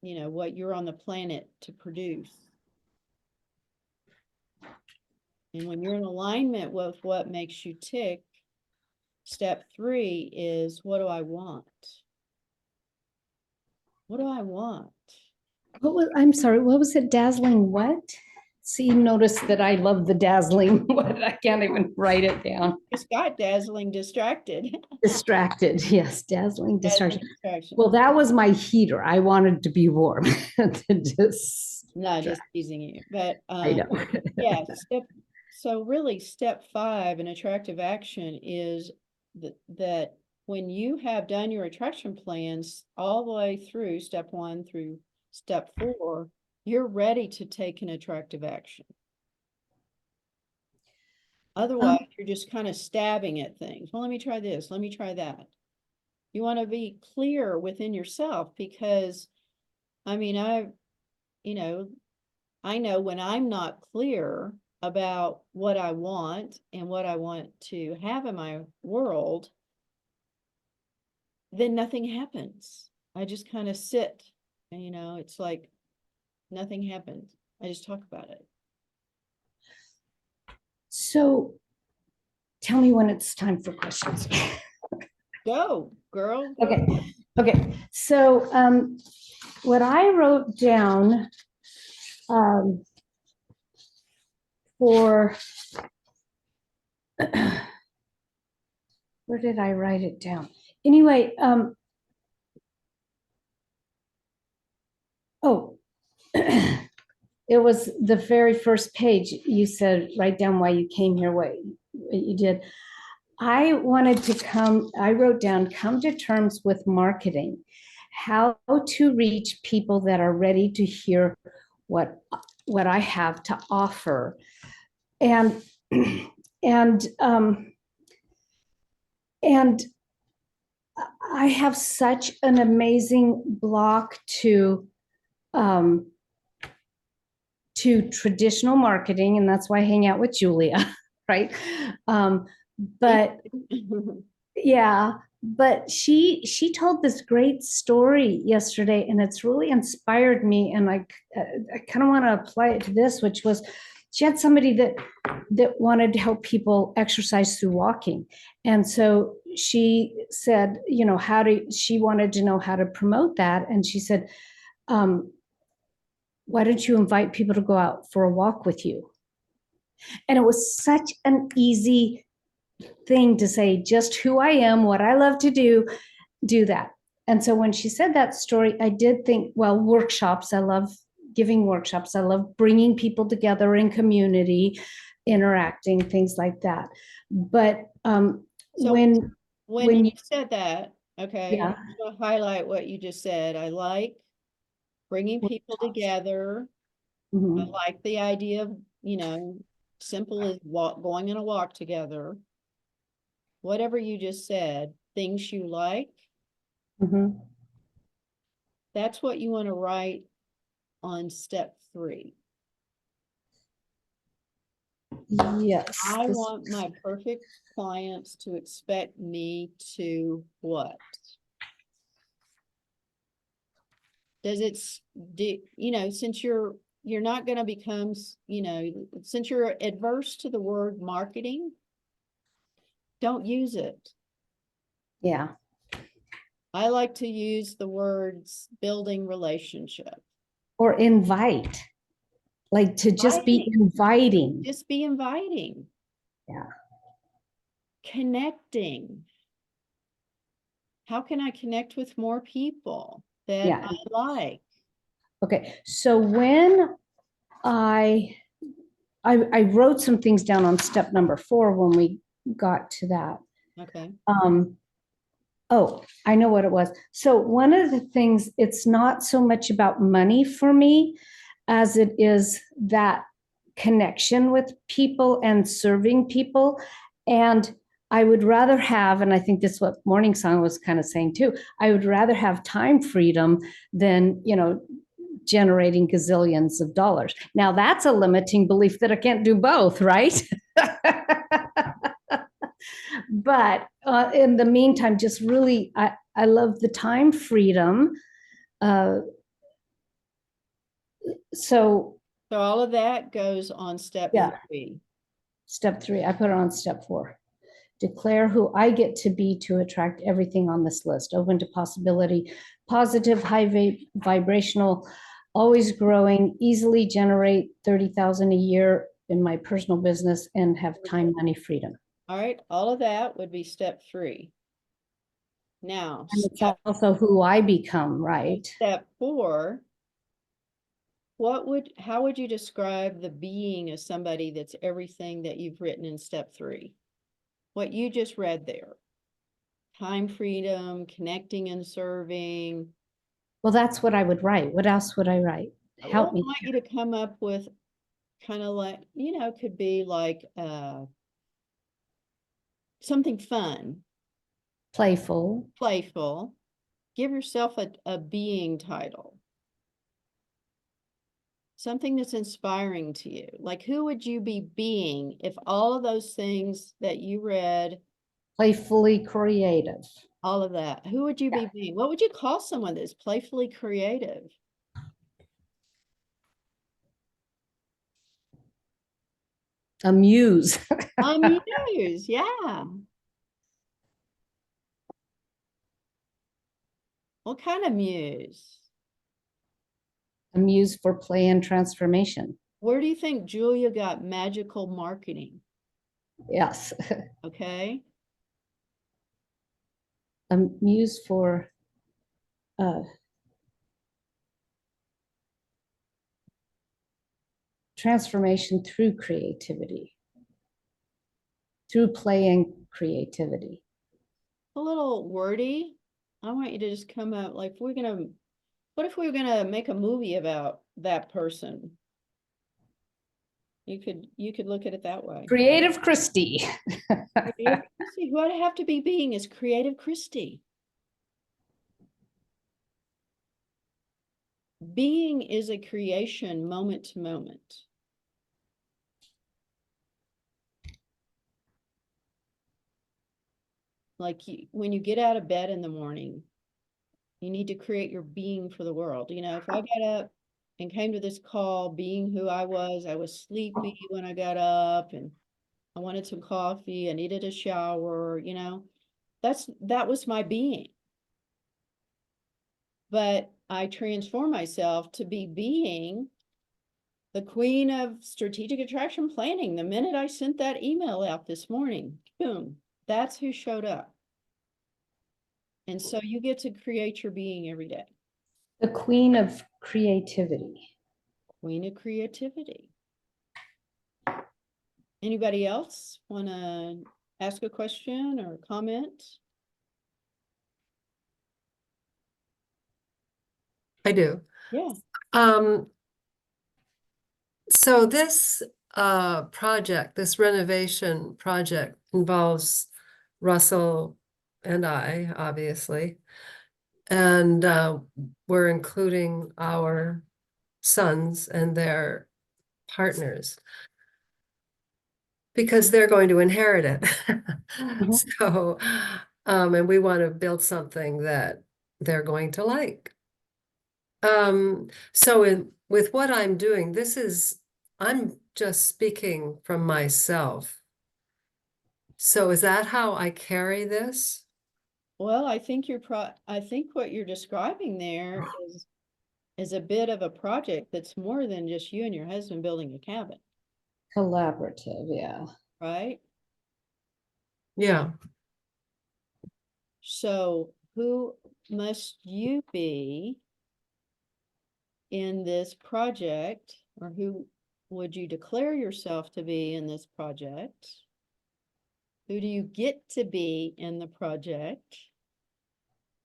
what you're on the planet to produce. And when you're in alignment with what makes you tick, step 3 is, what do I want? What do I want? I'm sorry, what was it? Dazzling what? See, notice that I love the dazzling, what, I can't even write it down. Just got dazzling distracted. Distracted, yes, dazzling distraction. Distraction. Well, that was my heater. I wanted to be warm. No, just teasing you. But I know. yeah, so really step 5 in attractive action is that when you have done your attraction plans all the way through step 1 through step 4, you're ready to take an attractive action. Otherwise, you're just kind of stabbing at things. Well, let me try this. Let me try that. You want to be clear within yourself, because I know when I'm not clear about what I want and what I want to have in my world, then nothing happens. I just kind of sit, and it's like nothing happens. I just talk about it. So tell me when it's time for questions. Go, girl. Okay. So what I wrote down for Where did I write it down? Anyway, oh, it was the very first page. You said, write down why you came here, what you did. I wanted to I wrote down, come to terms with marketing, how to reach people that are ready to hear what I have to offer. And, and, and I have such an amazing block to traditional marketing, and that's why I hang out with Julia, right? But yeah, but she told this great story yesterday, and it's really inspired me. And I kind of want to apply it to this, which was she had somebody that wanted to help people exercise through walking, and so she said, you know, she wanted to know how to promote that, and she said, why don't you invite people to go out for a walk with you? And it was such an easy thing to say, just who I am, what I love to do that. And so when she said that story, I did think, well, workshops, I love giving workshops. I love bringing people together in community, interacting, things like that. But So when you said that, okay, Yeah. I'm gonna highlight what you just said. I like bringing people together. I Mhm. like the idea of, you know, simple as going on a walk together. Whatever you just said, things you like, Mhm. that's what you want to write on step 3. Yes. I want my perfect clients to expect me to what? Does it, you know, since you're not going to become, you know, since you're adverse to the word marketing, don't use it. Yeah. I like to use the words building relationship. Or invite, like to just be inviting. Just be inviting. Yeah. Connecting. How can I connect with more people that Yeah. I like? Okay. So when I wrote some things down on step number 4 when we got to that. Okay. Oh, I know what it was. So one of the things, it's not so much about money for me as it is that connection with people and serving people. And I would rather have, and I think this is what Morning Song was kind of saying too, I would rather have time freedom than, you know, generating gazillions of dollars. Now that's a limiting belief that I can't do both, right? But in the meantime, just really, I love the time freedom. So all of that goes on step Yeah. 3. Step 3, I put it on step 4. Declare who I get to be to attract everything on this list. Open to possibility, positive, high vibrational, always growing, easily generate 30,000 a year in my personal business and have time, money, freedom. All right. All of that would be step 3. Now, And it's also who I become, right? Step 4, how would you describe the being of somebody that's everything that you've written in step 3? What you just read there. Time freedom, connecting and serving. Well, that's what I would write. What else would I write? Help me. I want you to come up with kind of like, you know, could be like something fun. Playful. Playful. Give yourself a being title. Something that's inspiring to you. Like, who would you be being if all of those things that you read? Playfully creative. All of that. Who would you be being? What would you call someone that's playfully creative? A muse. A muse, yeah. What kind of muse? A muse for play and transformation. Where do you think Julia got magical marketing? Yes. Okay. A muse for transformation through creativity, through play and creativity. A little wordy. I want you to just come up like, what if we were gonna make a movie about that person? You could look at it that way. Creative Christie. Creative Christie. Who I have to be being is Creative Christie. Being is a creation moment to moment. Like when you get out of bed in the morning, you need to create your being for the world. You know, if I got up and came to this call being who I was sleepy when I got up and I wanted some coffee, I needed a shower, you know, that was my being. But I transform myself to be being the queen of strategic attraction planning. The minute I sent that email out this morning, boom, that's who showed up. And so you get to create your being every day. The queen of creativity. Queen of creativity. Anybody else want to ask a question or comment? I do. Yeah. So this project, this renovation project involves Russell and I, obviously. And we're including our sons and their partners because they're going to inherit it. So, and we want to build something that they're going to like. So with what I'm doing, I'm just speaking from myself. So is that how I carry this? Well, I think I think what you're describing there is a bit of a project that's more than just you and your husband building a cabin, Collaborative, yeah. right? Yeah. So who must you be in this project, or who would you declare yourself to be in this project? Who do you get to be in the project?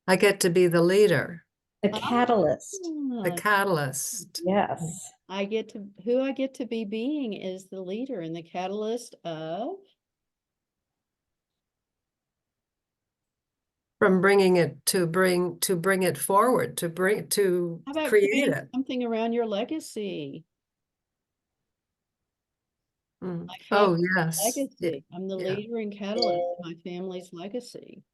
I get to be the leader, The catalyst. the Ah, catalyst. Yes. who I get to be being is the leader and the catalyst of From bringing it to bring it forward, to how about create creating it. something around your legacy? Mm. My Oh, family's yes. legacy. I'm the Yeah. leader and catalyst of my family's legacy.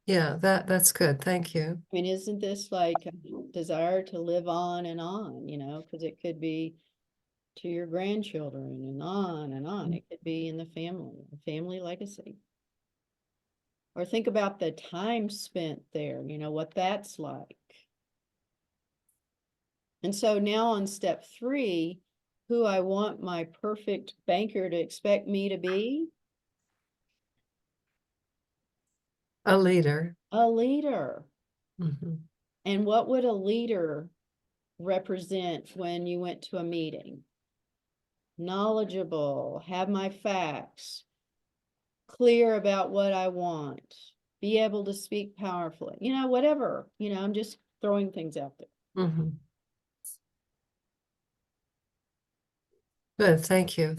Yeah, that's good. Thank you. I mean, isn't this like a desire to live on and on, you know, because it could be to your grandchildren and on and on. It could be in the family legacy. Or think about the time spent there, you know, what that's like. And so now on step 3, who I want my perfect banker to expect me to be? A leader. A leader. Mhm. And what would a leader represent when you went to a meeting? Knowledgeable, have my facts, clear about what I want, be able to speak powerfully, you know, whatever, you know, I'm just throwing things out there. Mhm. Good, thank you.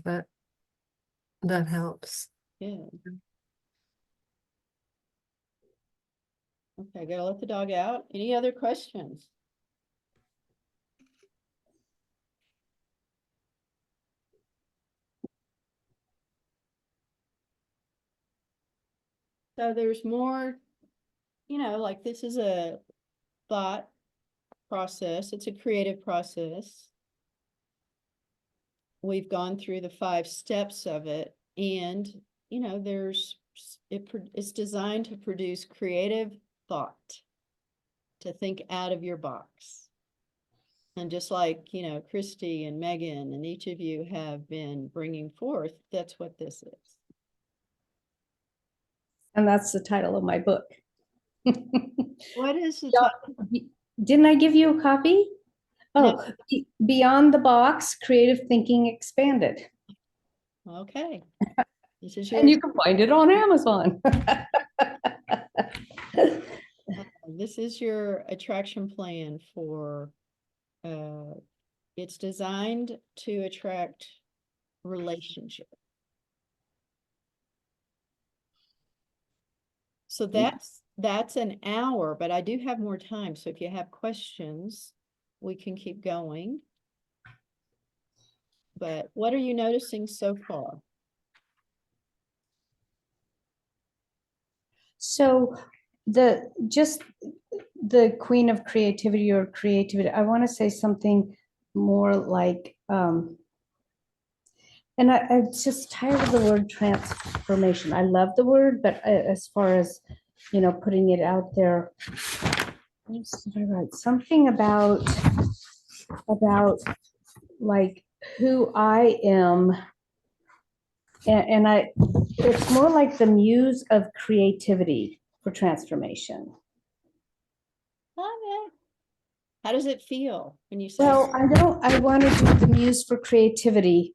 That helps. Yeah. Okay, gotta let the dog out. Any other questions? So there's more, you know, like this is a thought process. It's a creative process. We've gone through the 5 steps of it, and you know, it's designed to produce creative thought, to think out of your box. And just like, you know, Christy and Megan and each of you have been bringing forth, that's what this is. And that's the title of my book. What is the Yeah. topic? Didn't I give you a copy? No. Oh, Beyond the Box, Creative Thinking Expanded. Okay. This is And your, you can find it on Amazon. this is your attraction plan for, it's designed to attract relationship. So that's an hour, but I do have more time. So if you have questions, we can keep going. But what are you noticing so far? So just the queen of creativity or creativity, I want to say something more like, and I'm just tired of the word transformation. I love the word, but as far as, putting it out there, what else did I write? Something about like who I am. And it's more like the muse of creativity for transformation. Okay. How does it feel when you say? Well, I want to do the muse for creativity.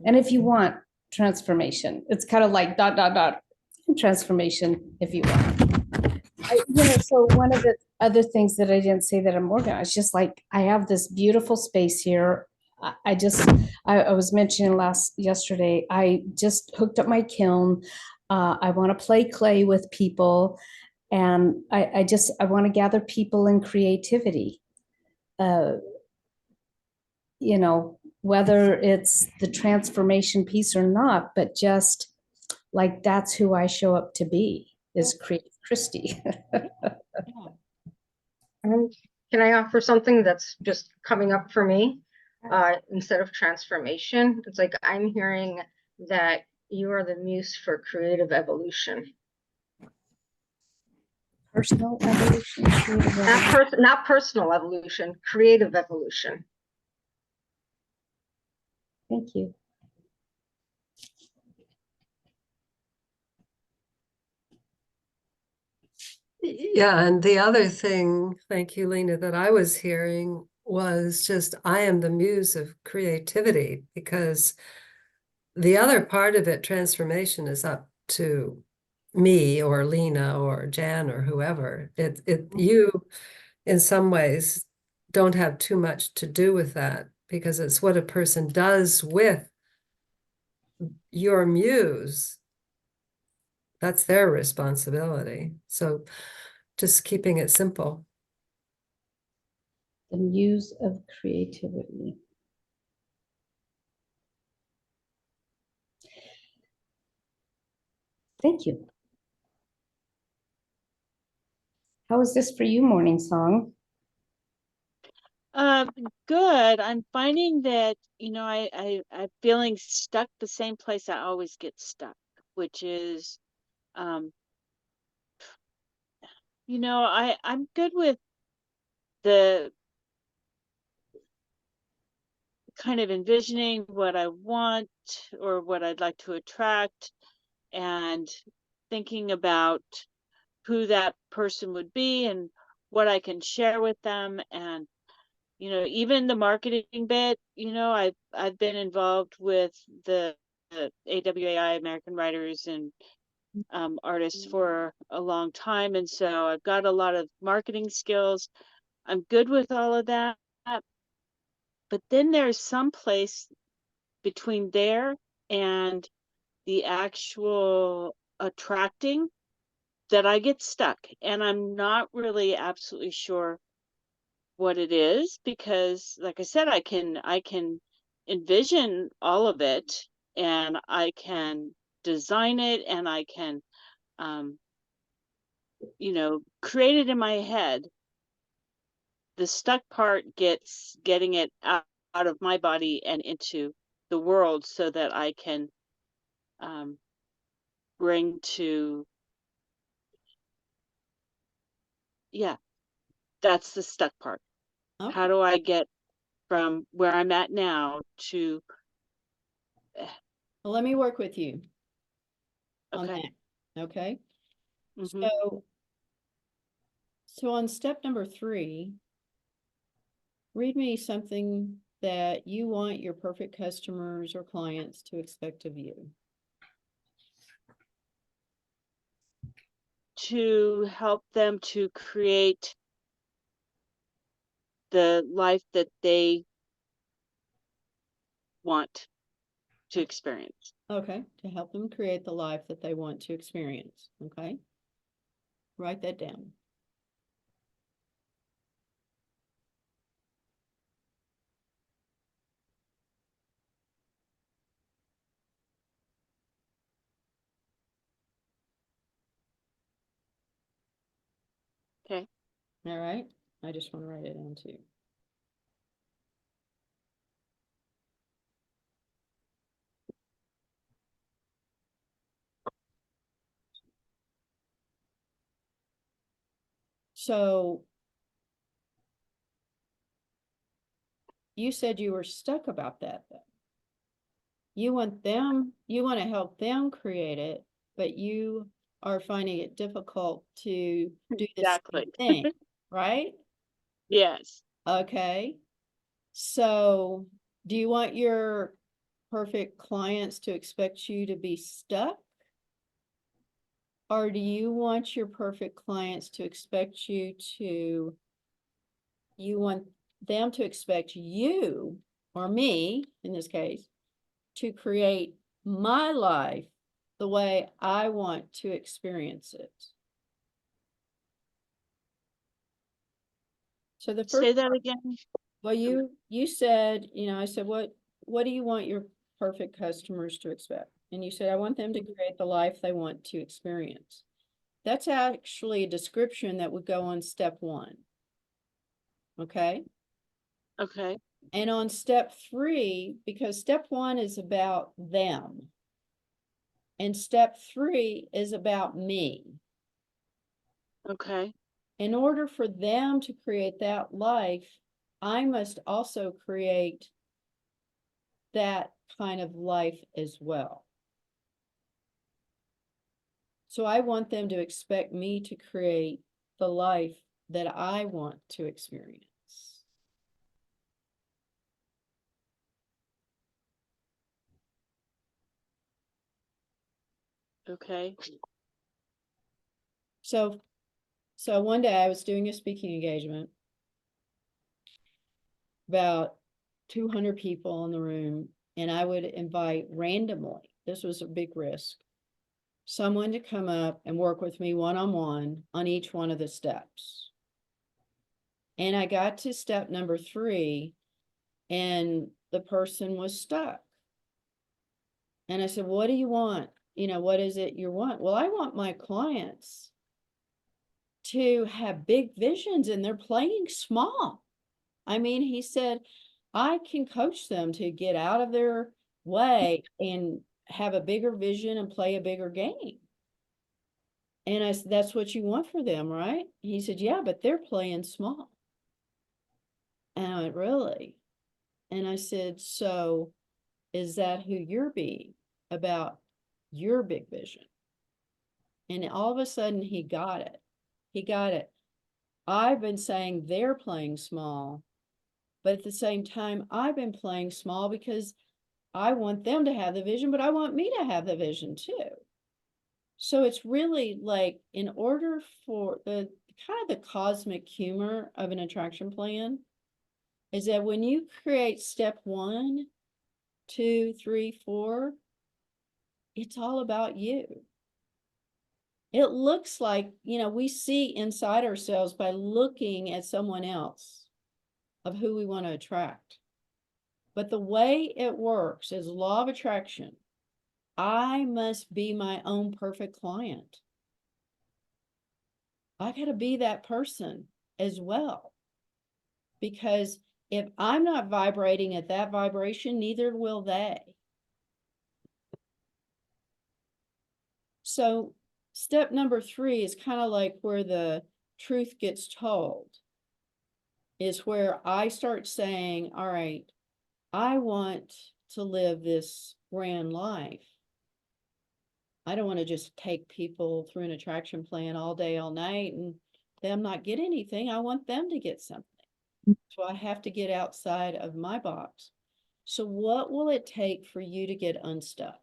And if you want transformation, it's kind of like ... transformation if you want. So one of the other things that I didn't say that I'm working on, it's just like, I have this beautiful space here. I was mentioning yesterday, I just hooked up my kiln. I want to play clay with people. And I want to gather people in creativity. Whether it's the transformation piece or not, but just like, that's who I show up to be, is Creative Christy. Yeah. Can I offer something that's just coming up for me? Instead of transformation, it's like I'm hearing that you are the muse for creative evolution. Personal evolution, creative evolution. Not personal evolution, creative evolution. Thank you. Yeah, and the other thing, thank you, Lena, that I was hearing was just, I am the muse of creativity, because the other part of it, transformation, is up to me or Lena or Jan or whoever. You, in some ways, don't have too much to do with that, because it's what a person does with your muse. That's their responsibility. So just keeping it simple. The muse of creativity. Thank you. How is this for you, Morning Song? Good. I'm finding that, I'm feeling stuck the same place I always get stuck, which is, I'm good with the kind of envisioning what I want or what I'd like to attract, and thinking about who that person would be and what I can share with them. And even the marketing bit, I've been involved with the AWAI, American Writers and Artists, for a long time, and so I've got a lot of marketing skills. I'm good with all of that, but then there's some place between there and the actual attracting that I get stuck, and I'm not really absolutely sure what it is, because like I said, I can envision all of it, and I can design it, and I can create it in my head. The stuck part gets getting it out of my body and into the world, so that I can bring to, yeah, that's the stuck part. Okay. How do I get from where I'm at now to Well, let me work with you on okay. that. Okay. Mhm. So on step number 3, read me something that you want your perfect customers or clients to expect of you. To help them to create the life that they want to experience. Okay, to help them create the life that they want to experience. Okay, write that down. Okay. All right, I just want to write it down too. So you said you were stuck about that though. You want to help them create it, but you are finding it difficult to do the same Exactly. thing, right? Yes. Okay. So do you want your perfect clients to expect you to be stuck? Or do you want your perfect clients to expect you want them to expect you, or me in this case, to create my life the way I want to experience it? So the Say first, that again. well, you said, I said, what do you want your perfect customers to expect? And you said, I want them to create the life they want to experience. That's actually a description that would go on step 1. Okay. Okay. And on step 3, because step 1 is about them, and step 3 is about me. Okay. In order for them to create that life, I must also create that kind of life as well. So I want them to expect me to create the life that I want to experience. Okay. So one day I was doing a speaking engagement, about 200 people in the room, and I would invite randomly, this was a big risk, someone to come up and work with me one-on-one on each one of the steps. And I got to step number 3, and the person was stuck. And I said, what do you want? What is it you want? Well, I want my clients to have big visions, and they're playing small. I mean, he said, I can coach them to get out of their way and have a bigger vision and play a bigger game. And I said, that's what you want for them, right? He said, yeah, but they're playing small. And I went, really? And I said, so is that who you're being about your big vision? And all of a sudden he got it. He got it. I've been saying they're playing small, but at the same time, I've been playing small because I want them to have the vision, but I want me to have the vision too. So it's really like, in order for the kind of the cosmic humor of an attraction plan is that when you create step 1, 2, 3, 4, it's all about you. It looks like, we see inside ourselves by looking at someone else of who we want to attract. But the way it works is law of attraction. I must be my own perfect client. I got to be that person as well. Because if I'm not vibrating at that vibration, neither will they. So step number 3 is kind of like where the truth gets told, is where I start saying, all right, I want to live this grand life. I don't want to just take people through an attraction plan all day, all night and them not get anything. I want them to get something. So I have to get outside of my box. So what will it take for you to get unstuck?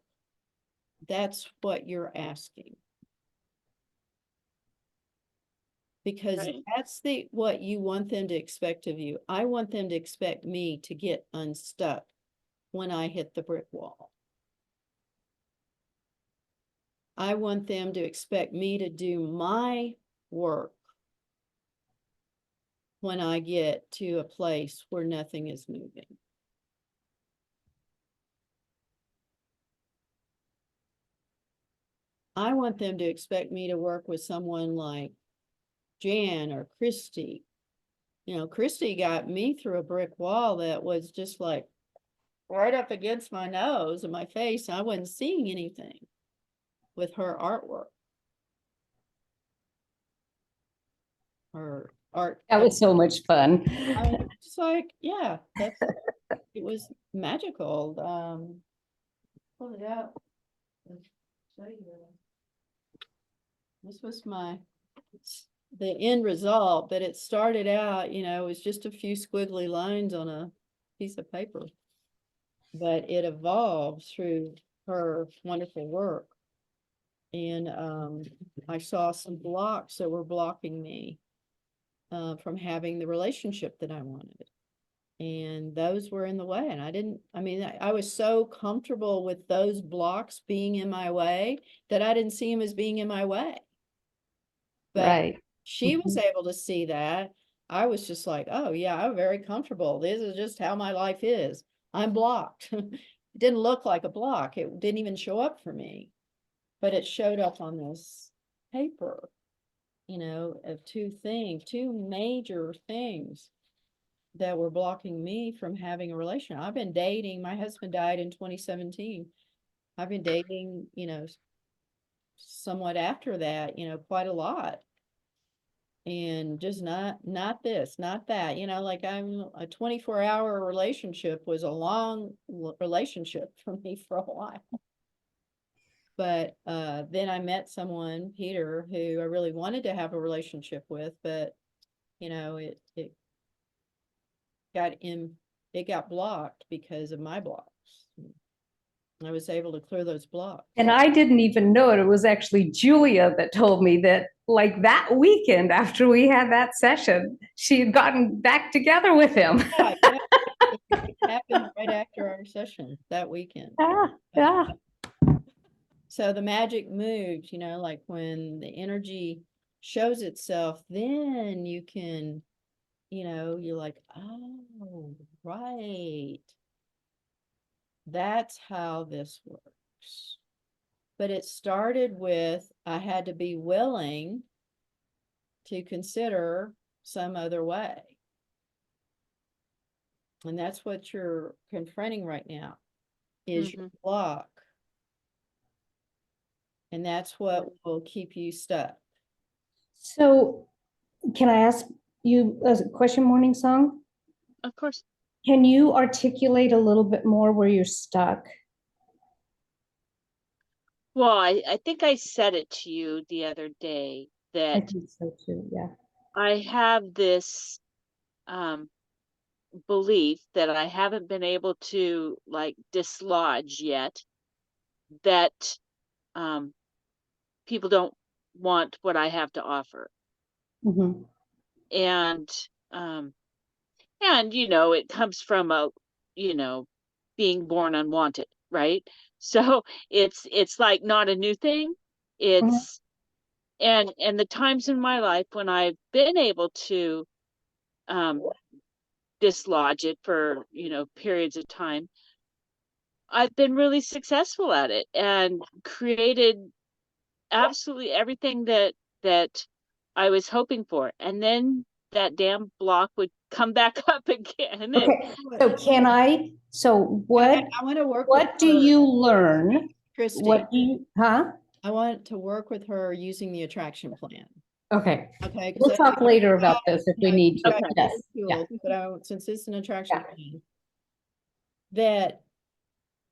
That's what you're asking. Because Right. that's what you want them to expect of you. I want them to expect me to get unstuck when I hit the brick wall. I want them to expect me to do my work when I get to a place where nothing is moving. I want them to expect me to work with someone like Jan or Christy. You know, Christy got me through a brick wall that was just like right up against my nose and my face. I wasn't seeing anything with her artwork. Her art. That was so much fun. It's like, yeah, it was magical. Pull it out. I'll show you. This was the end result, but it started out, it was just a few squiggly lines on a piece of paper. But it evolved through her wonderful work. And I saw some blocks that were blocking me from having the relationship that I wanted. And those were in the way. And I was so comfortable with those blocks being in my way that I didn't see them as being in my way. But Right. she was able to see that. I was just like, oh yeah, I'm very comfortable. This is just how my life is. I'm blocked. It didn't look like a block. It didn't even show up for me, but it showed up on this paper, of two major things that were blocking me from having a relationship. I've been dating. My husband died in 2017. I've been dating, somewhat after that, quite a lot. And just not this, not that, like I'm a 24-hour relationship was a long relationship for me for a while. But then I met someone, Peter, who I really wanted to have a relationship with, but it got blocked because of my blocks. I was able to clear those blocks. And I didn't even know it. It was actually Julia that told me that, like, that weekend after we had that session, she had gotten back together with him. Yeah, it happened right after our session that weekend. Yeah. So the magic moves, like when the energy shows itself, then you can, you're like, oh, right. That's how this works. But it started with, I had to be willing to consider some other way. And that's what you're confronting right now, is your block. And that's what will keep you stuck. So can I ask you a question, Morning Song? Of course. Can you articulate a little bit more where you're stuck? Well, I think I said it to you the other day I that think so too, yeah. I have this belief that I haven't been able to like dislodge yet, that people don't want what I have to offer. Mhm. And it comes from being born unwanted, right? So it's like not a new thing. It's and the times in my life when I've been able to dislodge it for periods of time, I've been really successful at it and created absolutely everything that I was hoping for. And then that damn block would come back up again. Okay, so I want to work with what do her, you learn? Christy. What do you, I want to work with her using the attraction plan. Okay, Okay. we'll talk later about this if we need to. Okay. Yes, yeah. But since it's an attraction Yeah. plan, that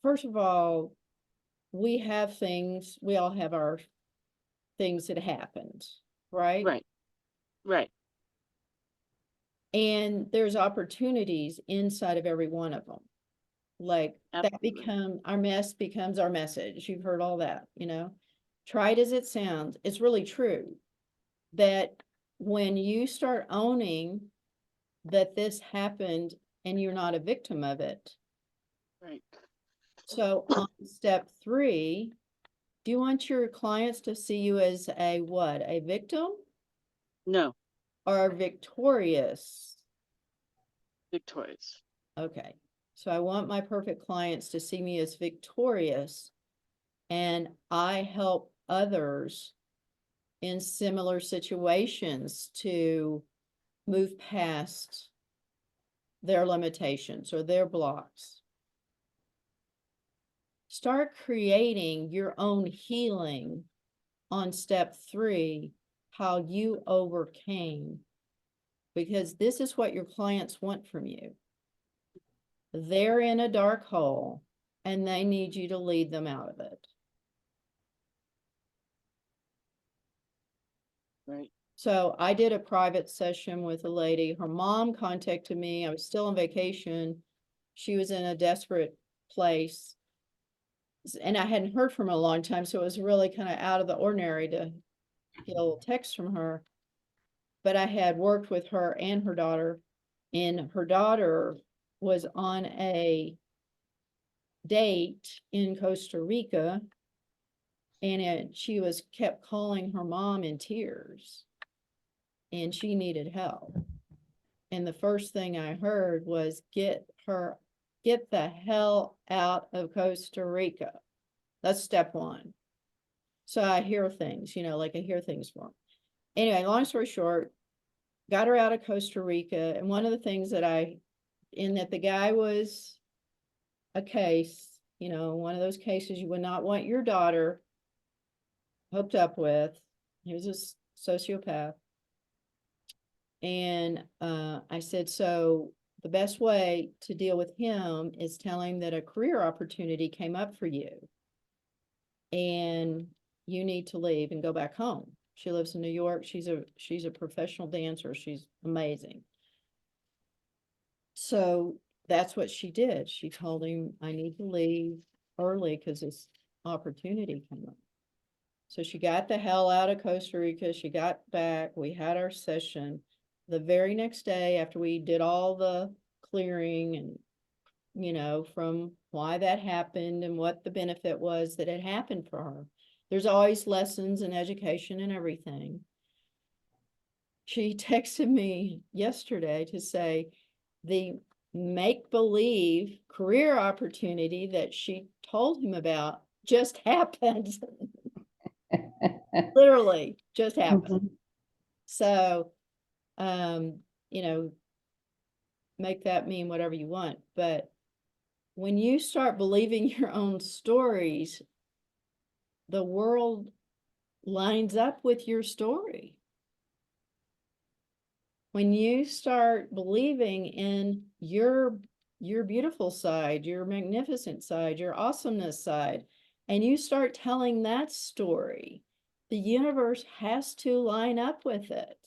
first of all, we have things, we all have our things that happened, right? Right. Right. And there's opportunities inside of every one of them. Like that Absolutely. our mess becomes our message. You've heard all that, you know? Try it as it sounds. It's really true that when you start owning that this happened and you're not a victim of it. Right. So on step 3, do you want your clients to see you as a what? A victim No, or victorious? victorious. Okay. So I want my perfect clients to see me as victorious, and I help others in similar situations to move past their limitations or their blocks. Start creating your own healing on step 3, how you overcame, because this is what your clients want from you. They're in a dark hole and they need you to lead them out of it. Right. So I did a private session with a lady. Her mom contacted me. I was still on vacation. She was in a desperate place. And I hadn't heard from her in a long time. So it was really kind of out of the ordinary to get a little text from her. But I had worked with her and her daughter, and her daughter was on a date in Costa Rica, and she was kept calling her mom in tears, and she needed help. And the first thing I heard was get the hell out of Costa Rica. That's step 1. So I hear things, you know, like I hear things from her. Anyway, long story short, got her out of Costa Rica. And one of the things that the guy was a case, you know, one of those cases you would not want your daughter hooked up with. He was a sociopath. And I said, so the best way to deal with him is tell him that a career opportunity came up for you and you need to leave and go back home. She lives in New York. She's a professional dancer. She's amazing. So that's what she did. She told him, I need to leave early because this opportunity came up. So she got the hell out of Costa Rica. She got back. We had our session. The very next day, after we did all the clearing and, you know, from why that happened and what the benefit was that had happened for her. There's always lessons in education and everything. She texted me yesterday to say the make-believe career opportunity that she told him about just happened. Literally just happened. So, you know, make that mean whatever you want. But when you start believing your own stories, the world lines up with your story. When you start believing in your beautiful side, your magnificent side, your awesomeness side, and you start telling that story, the universe has to line up with it.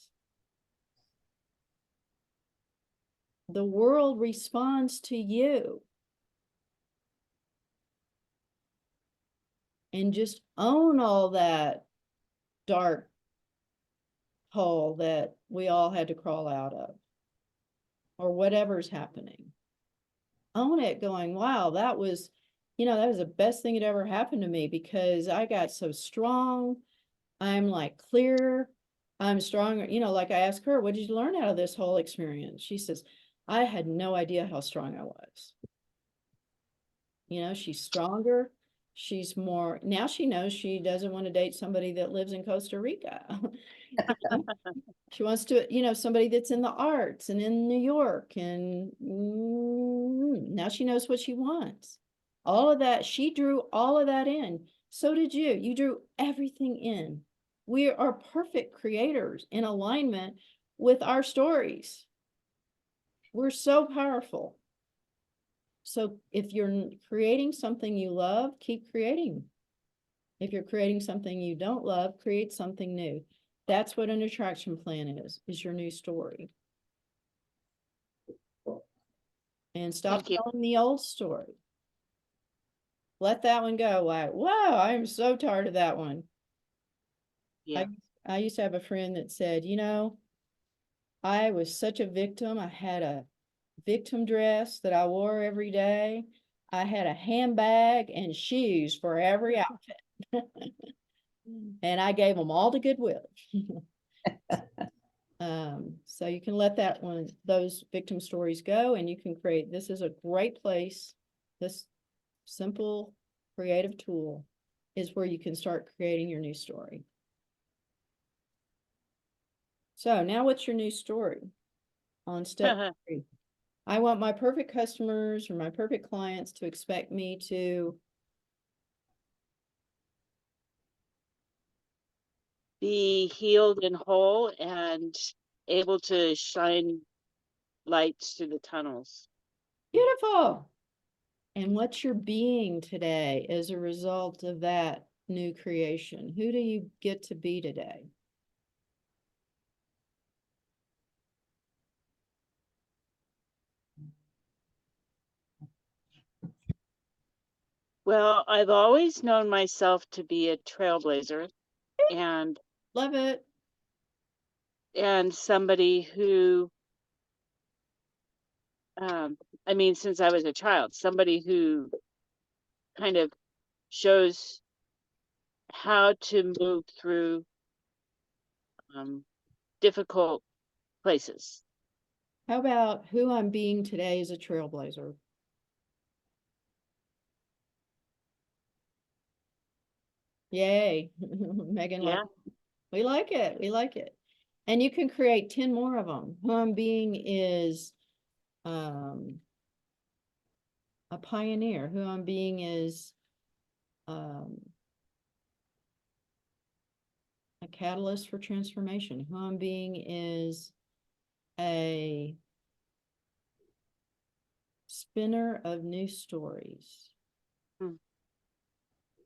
The world responds to you. And just own all that dark hole that we all had to crawl out of, or whatever's happening. Own it, going, wow, that was, you know, that was the best thing that ever happened to me because I got so strong. I'm like clear. I'm stronger. You know, like I asked her, what did you learn out of this whole experience? She says, I had no idea how strong I was. You know, she's stronger. She's more, now she knows she doesn't want to date somebody that lives in Costa Rica. She wants to, you know, somebody that's in the arts and in New York. And now she knows what she wants. All of that, she drew all of that in. So did you. You drew everything in. We are perfect creators in alignment with our stories. We're so powerful. So if you're creating something you love, keep creating If you're creating something you don't love, create something new. That's what an attraction plan is your new story. And stop Thank you. telling the old story. Let that one go. Like, wow, I'm so tired of that one. Yeah. I used to have a friend that said, you know, I was such a victim. I had a victim dress that I wore every day. I had a handbag and shoes for every outfit. And I gave them all to Goodwill. So you can let that one, those victim stories go, and you can create, this is a great place. This simple creative tool is where you can start creating your new story. So now what's your new story? On step 3. I want my perfect customers or my perfect clients to expect me to Be healed and whole and able to shine lights through the tunnels. beautiful. And what's your being today as a result of that new creation? Who do you get to be today? Well, I've always known myself to be a trailblazer and Love it. somebody who I mean, since I was a child, somebody who kind of shows how to move through difficult places. How about who I'm being today as a trailblazer? Yay. Megan, Yeah. we like it. We like it. And you can create 10 more of them. Who I'm being is a pioneer. Who I'm being is a catalyst for transformation. Who I'm being is a spinner of new stories. Hmm.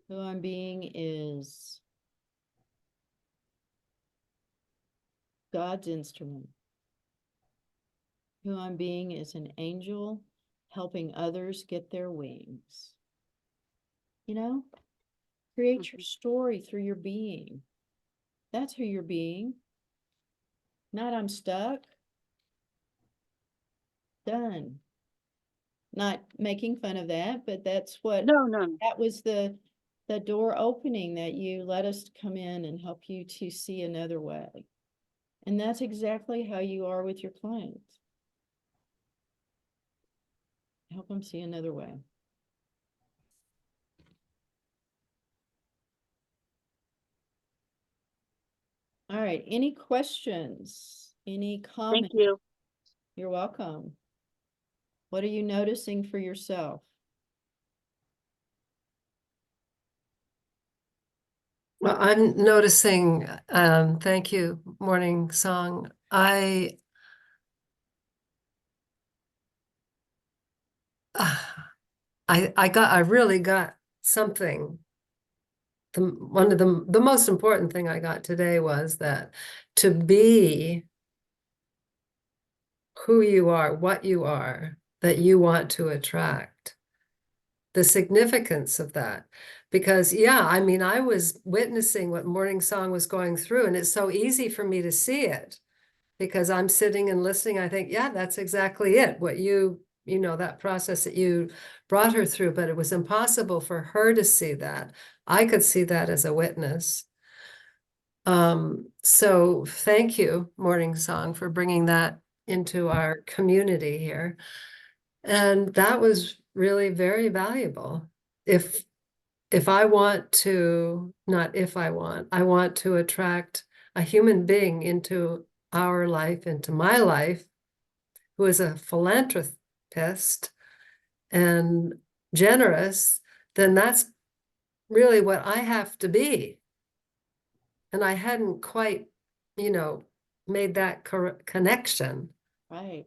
Who I'm being is God's instrument. Who I'm being is an angel helping others get their wings. You know, create your story through your being. That's who you're being. Not I'm stuck. Done. Not making fun of that, but that's what No, no. that was the door opening that you let us come in and help you to see another way. And that's exactly how you are with your clients. Help them see another way. All right, any questions? Any Thank comments? you. You're welcome. What are you noticing for yourself? Well, I'm noticing, thank you, Morning Song. I really got something. One of the most important thing I got today was that to be who you are, what you are, that you want to attract. The significance of that. Because yeah, I mean, I was witnessing what Morning Song was going through, and it's so easy for me to see it because I'm sitting and listening. I think, yeah, that's exactly it. What you know, that process that you brought her through, but it was impossible for her to see that. I could see that as a witness. So thank you, Morning Song, for bringing that into our community here. And that was really very valuable. If I want to, not if I want to attract a human being into our life, into my life, who is a philanthropist and generous, then that's really what I have to be. And I hadn't quite, made that connection. Right.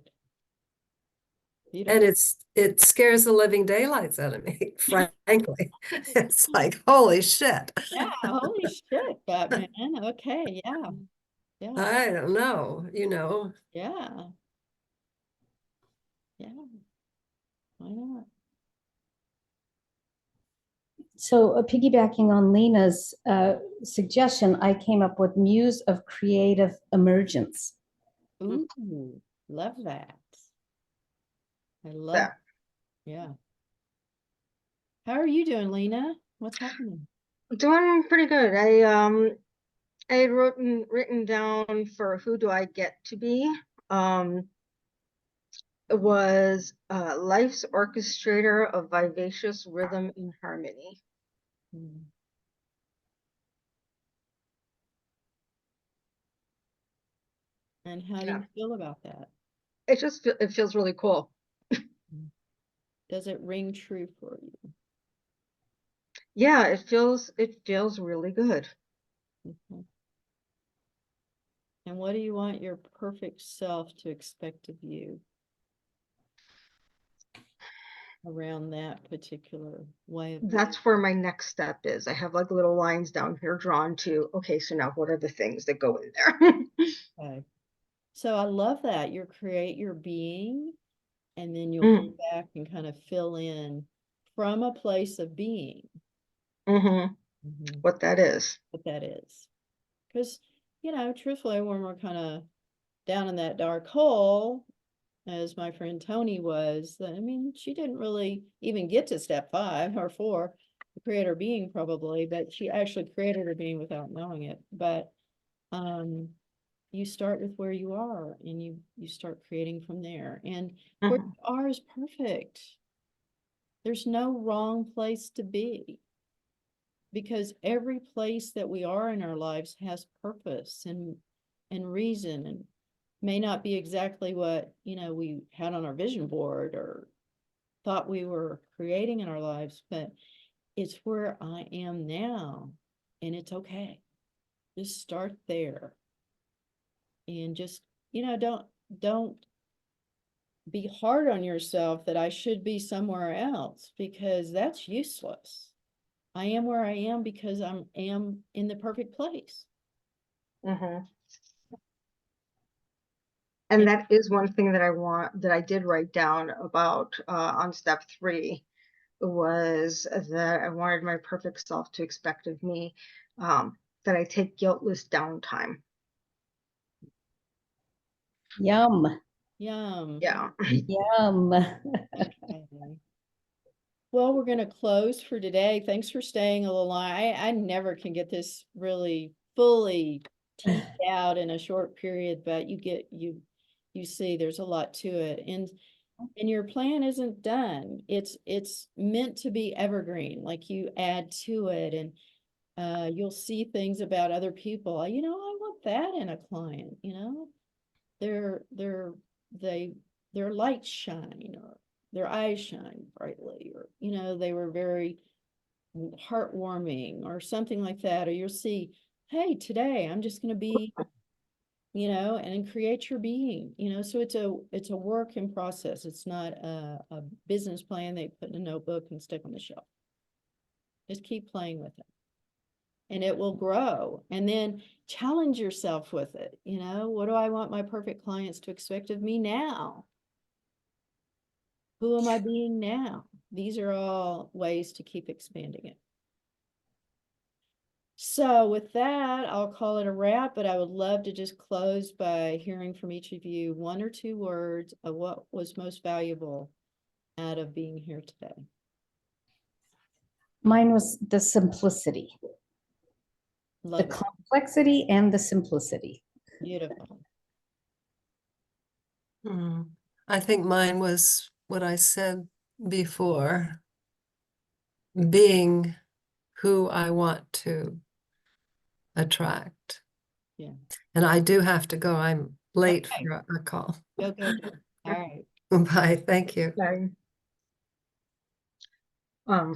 Beautiful. it scares the living daylights out of me, frankly. It's like, holy shit. Yeah, holy shit, Batman. Okay, yeah, yeah, I don't know, yeah, yeah. Why not? So piggybacking on Lena's suggestion, I came up with Muse of Creative Emergence. Ooh, love that. I love, That. yeah. How are you doing, Lena? What's happening? Doing pretty good. I had written down for who do I get to be. It was life's orchestrator of vivacious rhythm and harmony. Hmm. And how do Yeah. you feel about that? It feels really cool. Does it ring true for you? Yeah, it feels really good. Mhm. And what do you want your perfect self to expect of you around that particular way of being? That's where my next step is. I have like little lines down here drawn to, okay, so now what are the things that go in there? Okay. So I love that. You create your being, and then you'll go Mm, back and kind of fill in from a place of being. mm-hmm. Mhm. What that is. What that is. Because, truthfully, when we're kind of down in that dark hole, as my friend Tony was, I mean, she didn't really even get to step 5 or 4, to create her being probably, but she actually created her being without knowing it. But you start with where you are, and you start creating from there. And where Mhm. you are is perfect. There's no wrong place to be, because every place that we are in our lives has purpose and reason, and may not be exactly what we had on our vision board or thought we were creating in our lives, but it's where I am now, and it's okay. Just start there, and just don't be hard on yourself that I should be somewhere else, because that's useless. I am where I am because I am in the perfect place. Mhm. And that is one thing that I did write down about on step 3 was that I wanted my perfect self to expect of me that I take guiltless downtime. Yum, Yum. Yeah. yum. Okay. Well, we're going to close for today. Thanks for staying a little long. I never can get this really fully teased out in a short period, but you see there's a lot to it. And your plan isn't done. It's meant to be evergreen. Like, you add to it, and you'll see things about other people. I want that in a client, their their they their lights shine, or their eyes shine brightly, or they were very heartwarming or something like that. Or you'll see, hey, today I'm just going to be, and then create your being, so it's a work in process. It's not a business plan they put in a notebook and stick on the shelf. Just keep playing with it, and it will grow. And then challenge yourself with it. What do I want my perfect clients to expect of me now? Who am I being now? These are all ways to keep expanding it. So with that, I'll call it a wrap, but I would love to just close by hearing from each of you 1 or 2 words of what was most valuable out of being here today. Mine was the simplicity, the Love it. complexity and the simplicity. Beautiful. I think mine was what I said before, being who I want to attract. Yeah. And I do have to go. I'm late Okay. for a call. Go, go, go. All right. Bye. Thank you. Okay.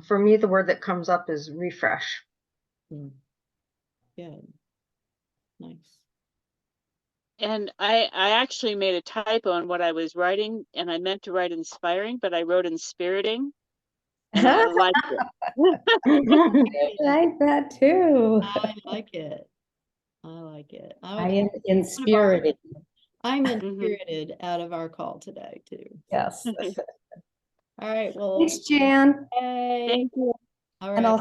For me, the word that comes up is refresh. Good. Nice. And I actually made a typo in what I was writing, and I meant to write inspiring, but I wrote inspiriting. And I liked it. I like that too. I like it. I like it. I am inspirited. I'm Mhm. inspirited out of our call today too. Yes. All right, well, Thanks, Jan. yay. Thank you. All And right,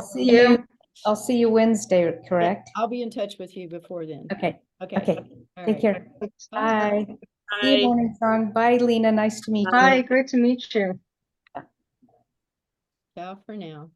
I'll see you Wednesday, correct? I'll be in touch with you before then. Okay. Okay. Okay. All Take right. care. Bye. See you, Bye. Morning Song. Bye, Lena. Nice to meet you. Hi, great to meet you. Ciao for now.